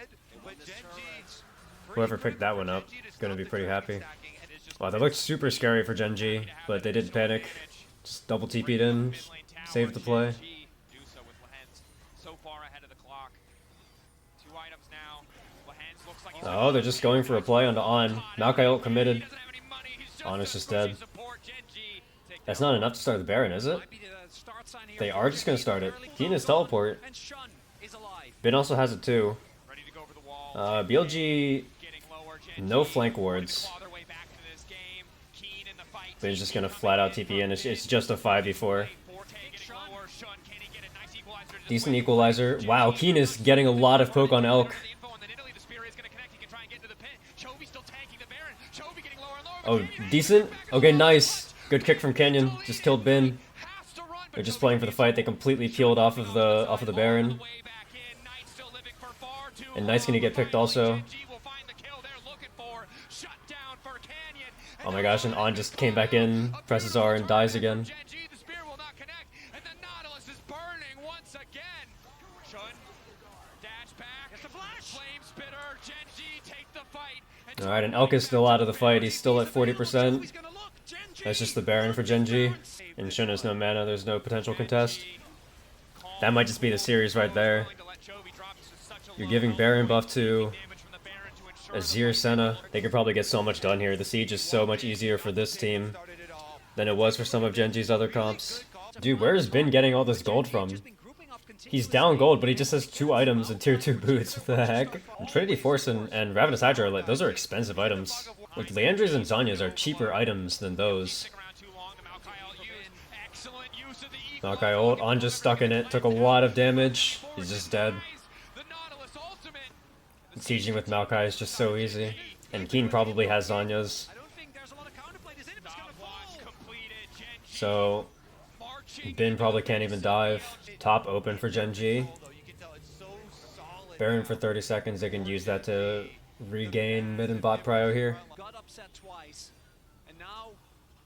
whoever picked that one up is gonna be pretty happy. Wow, that looked super scary for Genji, but they didn't panic. Just double TP'd in, saved the play. Oh, they're just going for a play onto On. Maokai ult committed. On is just dead. That's not enough to start the Baron, is it? They are just gonna start it. Keen is teleport. Bin also has it too. BLG, no flank wards. Bin's just gonna flat out TP in. It's just a 5v4. Decent equalizer. Wow, Keen is getting a lot of poke on Elk. Oh, decent? Okay, nice. Good kick from Canyon. Just killed Bin. They're just playing for the fight. They completely peeled off of the Baron. And Knight's gonna get picked also. Oh my gosh, and On just came back in, presses R and dies again. Alright, and Elk is still out of the fight. He's still at 40%. That's just the Baron for Genji. And Shun has no mana, there's no potential contest. That might just be the series right there. You're giving Baron buff to Azir Senna. They could probably get so much done here. The siege is so much easier for this team than it was for some of Genji's other comps. Dude, where has Bin getting all this gold from? He's down gold, but he just has 2 items and tier 2 boots. What the heck? And Trinity Force and Ravenous Hydra, like, those are expensive items. Like, Leandries and Zhonya's are cheaper items than those. Maokai ult, On just stuck in it, took a lot of damage. He's just dead. Sieging with Maokai is just so easy. And Keen probably has Zhonya's. So Bin probably can't even dive. Top open for Genji. Baron for 30 seconds, they can use that to regain mid and bot prio here.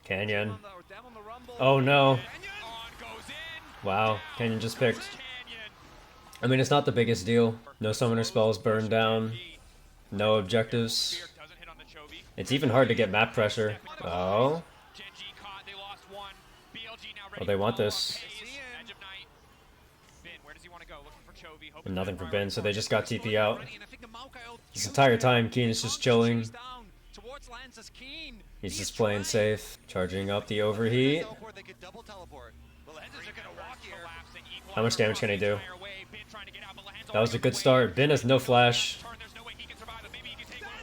Canyon. Oh no. Wow, Canyon just picked. I mean, it's not the biggest deal. No summoner spells burned down. No objectives. It's even hard to get map pressure. Oh. Oh, they want this. And nothing for Bin, so they just got TP out. This entire time, Keen is just chilling. He's just playing safe. Charging up the overheat. How much damage can he do? That was a good start. Bin has no flash.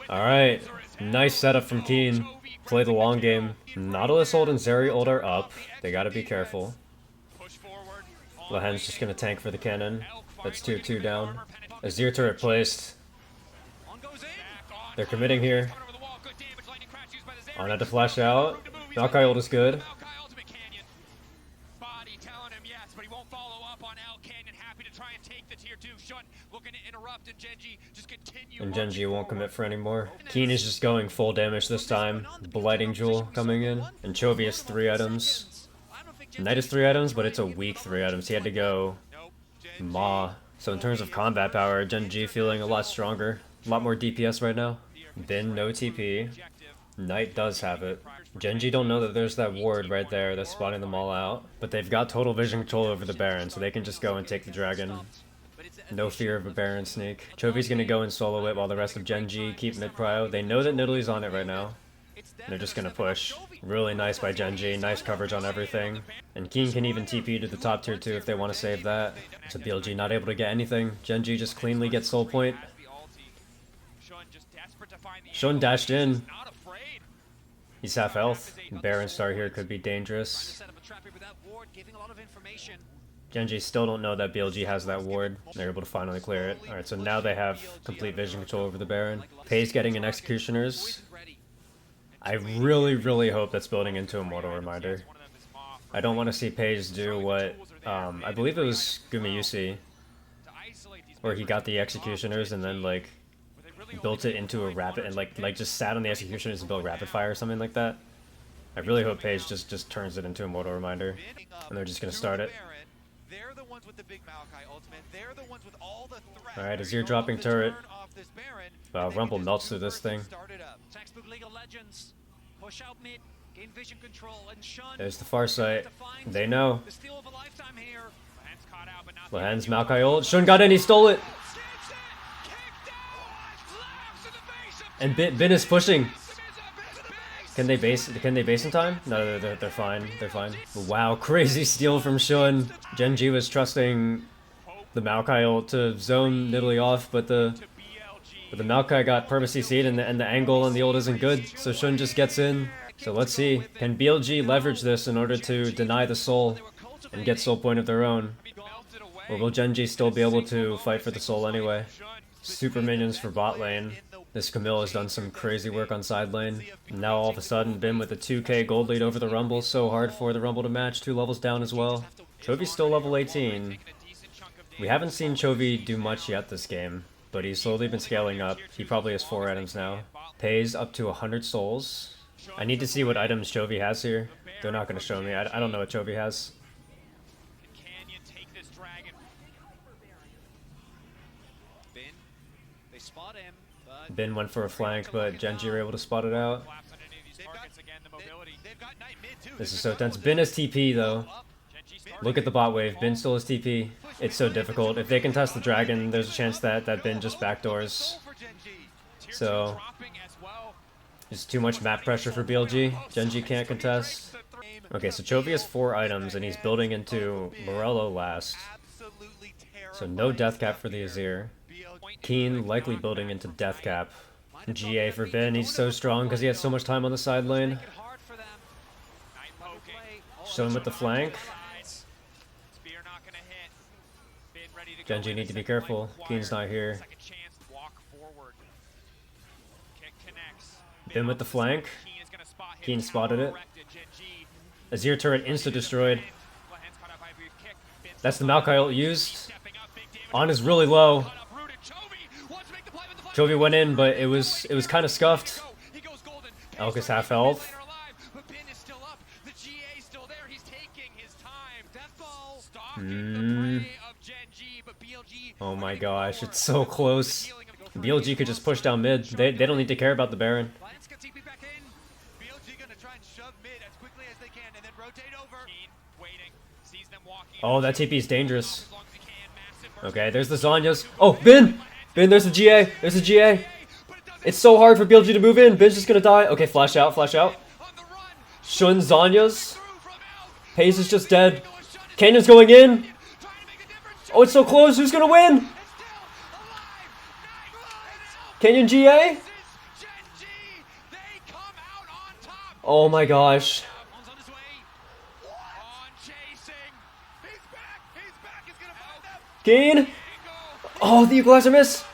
Alright. Nice setup from Keen. Play the long game. Nautilus ult and Zeri ult are up. They gotta be careful. Lehen's just gonna tank for the cannon. That's tier 2 down. Azir turret placed. They're committing here. On had to flash out. Maokai ult is good. And Genji won't commit for anymore. Keen is just going full damage this time. Blighting Jewel coming in. And Chovy has 3 items. Knight has 3 items, but it's a weak 3 items. He had to go Ma. So in terms of combat power, Genji feeling a lot stronger. A lot more DPS right now. Bin, no TP. Knight does have it. Genji don't know that there's that ward right there that's spotting them all out. But they've got total vision control over the Baron, so they can just go and take the dragon. No fear of a Baron sneak. Chovy's gonna go and solo it while the rest of Genji keep mid prio. They know that Nidalee's on it right now. They're just gonna push. Really nice by Genji, nice coverage on everything. And Keen can even TP to the top tier 2 if they want to save that. So BLG not able to get anything. Genji just cleanly gets soul point. Shun dashed in. He's half health. Baron star here could be dangerous. Genji still don't know that BLG has that ward. They're able to finally clear it. Alright, so now they have complete vision control over the Baron. Pei's getting an Executioners. I really, really hope that's building into a Mortal Reminder. I don't want to see Page do what, I believe it was Gumayusi, where he got the Executioners and then, like, built it into a rapid, and, like just sat on the Executioners and built rapid fire or something like that. I really hope Page just turns it into a Mortal Reminder, and they're just going to start it. Alright, Azir dropping turret. Wow, Rumble melts through this thing. There's the far side. They know. Lahan's Maokai ult. Shun got in, he stole it! And Bin is pushing. Can they base in time? No, they're fine. They're fine. Wow, crazy steal from Shun. Genji was trusting the Maokai ult to zone Nidalee off, but the Maokai got purpose CC'd and the angle on the ult isn't good, so Shun just gets in. So let's see, can BLG leverage this in order to deny the soul and get soul point of their own? Or will Genji still be able to fight for the soul anyway? Super minions for bot lane. This Camille has done some crazy work on side lane. Now all of a sudden, Bim with a 2k gold lead over the Rumble. So hard for the Rumble to match, 2 levels down as well. Chovy's still level 18. We haven't seen Chovy do much yet this game, but he's slowly been scaling up. He probably has 4 items now. Pays up to 100 souls. I need to see what items Chovy has here. They're not going to show me. I don't know what Chovy has. Bin went for a flank, but Genji were able to spot it out. This is so tense. Bin has TP though. Look at the bot wave. Bin still has TP. It's so difficult. If they can test the dragon, there's a chance that Bin just backdoors. So, it's too much map pressure for BLG. Genji can't contest. Okay, so Chovy has 4 items and he's building into Morello last. So no death cap for the Azir. Keen likely building into death cap. GA for Bin, he's so strong because he has so much time on the side lane. Show him with the flank. Genji need to be careful. Keen's not here. Bin with the flank. Keen spotted it. Azir turret insta-destroyed. That's the Maokai ult used. On is really low. Chovy went in, but it was kind of scuffed. Elk is half health. Oh my gosh, it's so close. BLG could just push down mid. They don't need to care about the Baron. Oh, that TP is dangerous. Okay, there's the Zhonya's. Oh, Bin! Bin, there's the GA. There's the GA. It's so hard for BLG to move in. Bin's just gonna die. Okay, flash out, flash out. Shun Zhonya's. Pace is just dead. Canyon's going in. Oh, it's so close. Who's gonna win? Canyon GA? Oh my gosh. Keen? Oh, the equalizer miss!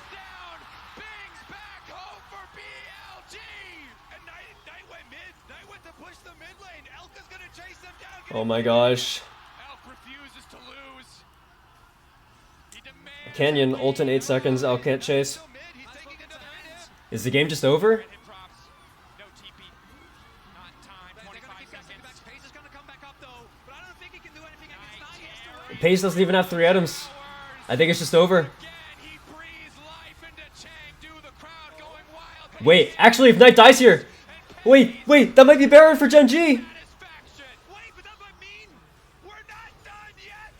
Oh my gosh. Canyon, ult in 8 seconds, Elk can't chase. Is the game just over? Pace doesn't even have 3 items. I think it's just over. Wait, actually, if Knight dies here... Wait, that might be Baron for Genji!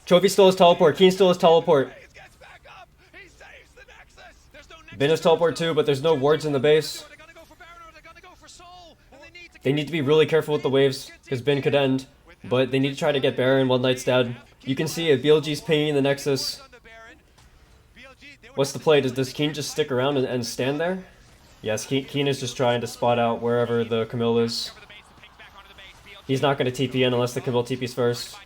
Chovy still has teleport, Keen still has teleport. Bin has teleport too, but there's no wards in the base. They need to be really careful with the waves, because Bin could end. But they need to try to get Baron while Knight's dead. You can see it, BLG's pinging the Nexus. What's the play? Does Keen just stick around and stand there? Yes, Keen is just trying to spot out wherever the Camille is. He's not going to TP in unless the Camille TP's first.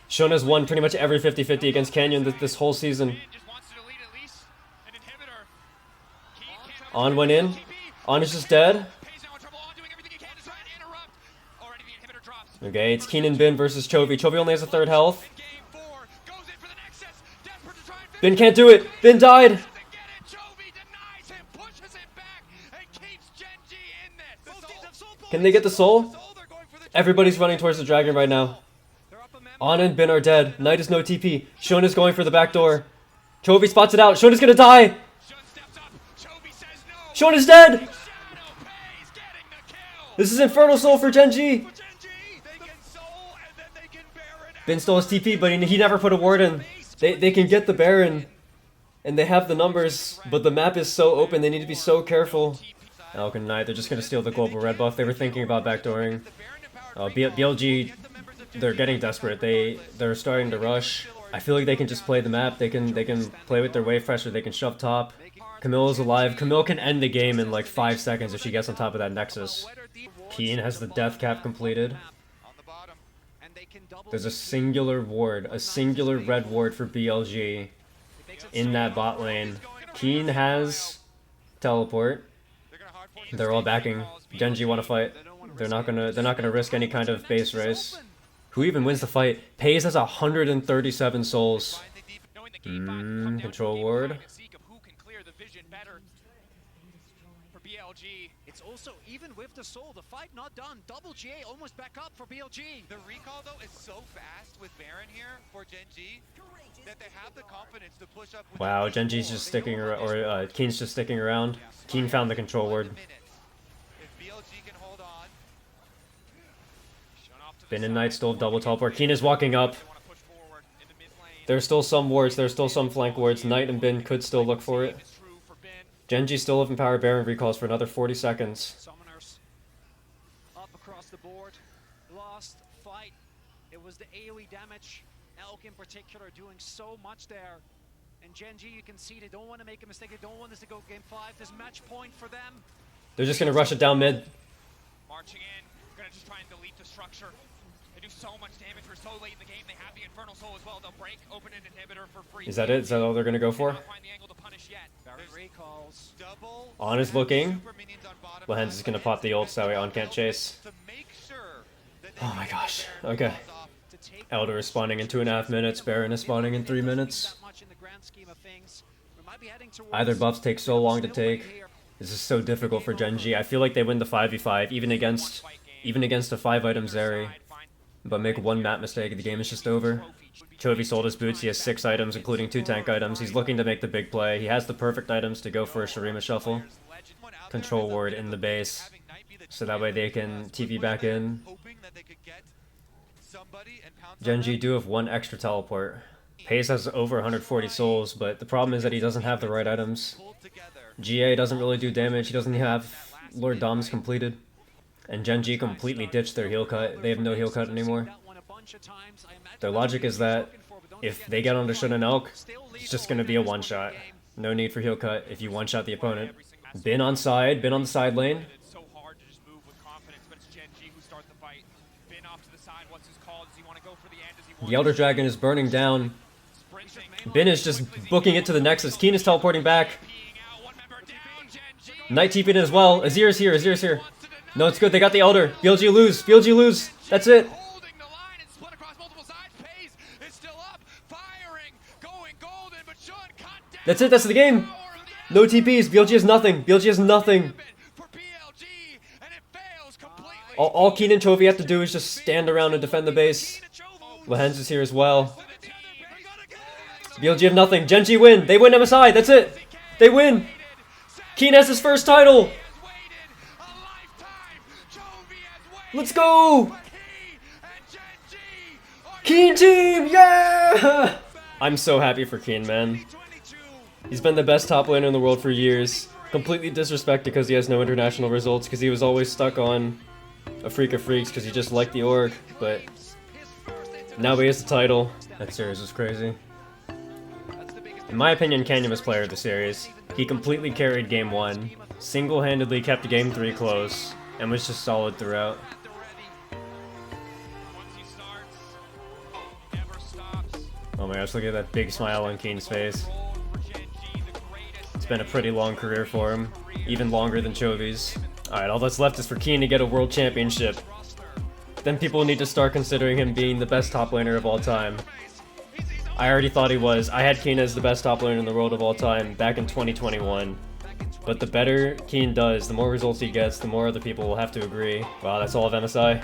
Shona's won pretty much every 50-50 against Canyon this whole season. On went in. On is just dead. Okay, it's Keen and Bin versus Chovy. Chovy only has a third health. Bin can't do it. Bin died. Can they get the soul? Everybody's running towards the dragon right now. On and Bin are dead. Knight is no TP. Shona's going for the back door. Chovy spots it out. Shona's gonna die. Shona's dead. This is Infernal Soul for Genji. Bin stole his TP, but he never put a ward in. They can get the Baron, and they have the numbers, but the map is so open, they need to be so careful. Elk and Knight, they're just going to steal the global red buff. They were thinking about backdooring. BLG, they're getting desperate. They're starting to rush. I feel like they can just play the map. They can play with their wave pressure. They can shove top. Camille is alive. Camille can end the game in like 5 seconds if she gets on top of that Nexus. Keen has the death cap completed. There's a singular ward, a singular red ward for BLG in that bot lane. Keen has teleport. They're all backing. Genji want to fight. They're not gonna risk any kind of base race. Who even wins the fight? Pays has 137 souls. Control ward. BLG. It's also, even with the soul, the fight not done. Double GA almost back up for BLG. The recall, though, is so fast with Baron here for Genji that they have the confidence to push up. Wow, Genji's just sticking around, or Keen's just sticking around. Keen found the control ward. If BLG can hold on. Bin and Knight still double teleport. Keen is walking up. There's still some wards, there's still some flank wards. Knight and Bin could still look for it. Genji still have Empower Baron recalls for another 40 seconds. Summoners up across the board. Last fight, it was the AoE damage. Elk in particular doing so much there. And Genji, you can see they don't want to make a mistake. They don't want this to go game 5. There's match point for them. They're just gonna rush it down mid. Marching in, gonna just try and delete the structure. They do so much damage. We're so late in the game. They have the Infernal Soul as well. They'll break open an inhibitor for free. Is that it? Is that all they're gonna go for? On is looking. Lahen's is gonna pop the ult so that way On can't chase. Oh my gosh. Okay. Elder is spawning in 2.5 minutes. Baron is spawning in 3 minutes. Either buffs take so long to take. This is so difficult for Genji. I feel like they win the 5v5 even against a 5-item Zeri. But make one map mistake, the game is just over. Chovy sold his boots, he has 6 items, including 2 tank items. He's looking to make the big play. He has the perfect items to go for a Shurima shuffle. Control ward in the base, so that way they can TP back in. Genji do have 1 extra teleport. Pace has over 140 souls, but the problem is that he doesn't have the right items. GA doesn't really do damage, he doesn't have Lord Dom's completed. And Genji completely ditched their heal cut. They have no heal cut anymore. Their logic is that if they get onto Shun and Elk, it's just going to be a one-shot. No need for heal cut if you one-shot the opponent. Bin on side, Bin on the side lane. The Elder Dragon is burning down. Bin is just booking it to the Nexus. Keen is teleporting back. Knight TP'd in as well. Azir's here, Azir's here. No, it's good. They got the Elder. BLG lose. BLG lose. That's it. That's it. That's the game. No TPs. BLG has nothing. BLG has nothing. All Keen and Chovy have to do is just stand around and defend the base. Lahen's is here as well. BLG have nothing. Genji win. They win MSI. That's it. They win. Keen has his first title. Let's go! Keen team! Yeah! I'm so happy for Keen, man. He's been the best top laner in the world for years. completely disrespected because he has no international results, because he was always stuck on a Freak of Freaks because he just liked the org, but now he has the title. That series was crazy. In my opinion, Canyon was player of the series. He completely carried Game 1, single-handedly kept Game 3 close, and was just solid throughout. Oh my gosh, look at that big smile on Keen's face. It's been a pretty long career for him, even longer than Chovy's. Alright, all that's left is for Keen to get a world championship. Then people need to start considering him being the best top laner of all time. I already thought he was. I had Keen as the best top laner in the world of all time back in 2021. But the better Keen does, the more results he gets, the more other people will have to agree. Wow, that's all of MSI.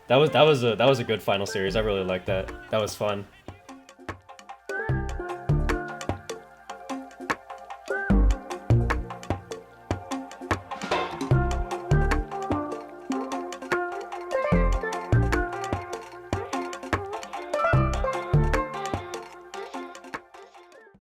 That was a good final series. I really liked that. That was fun.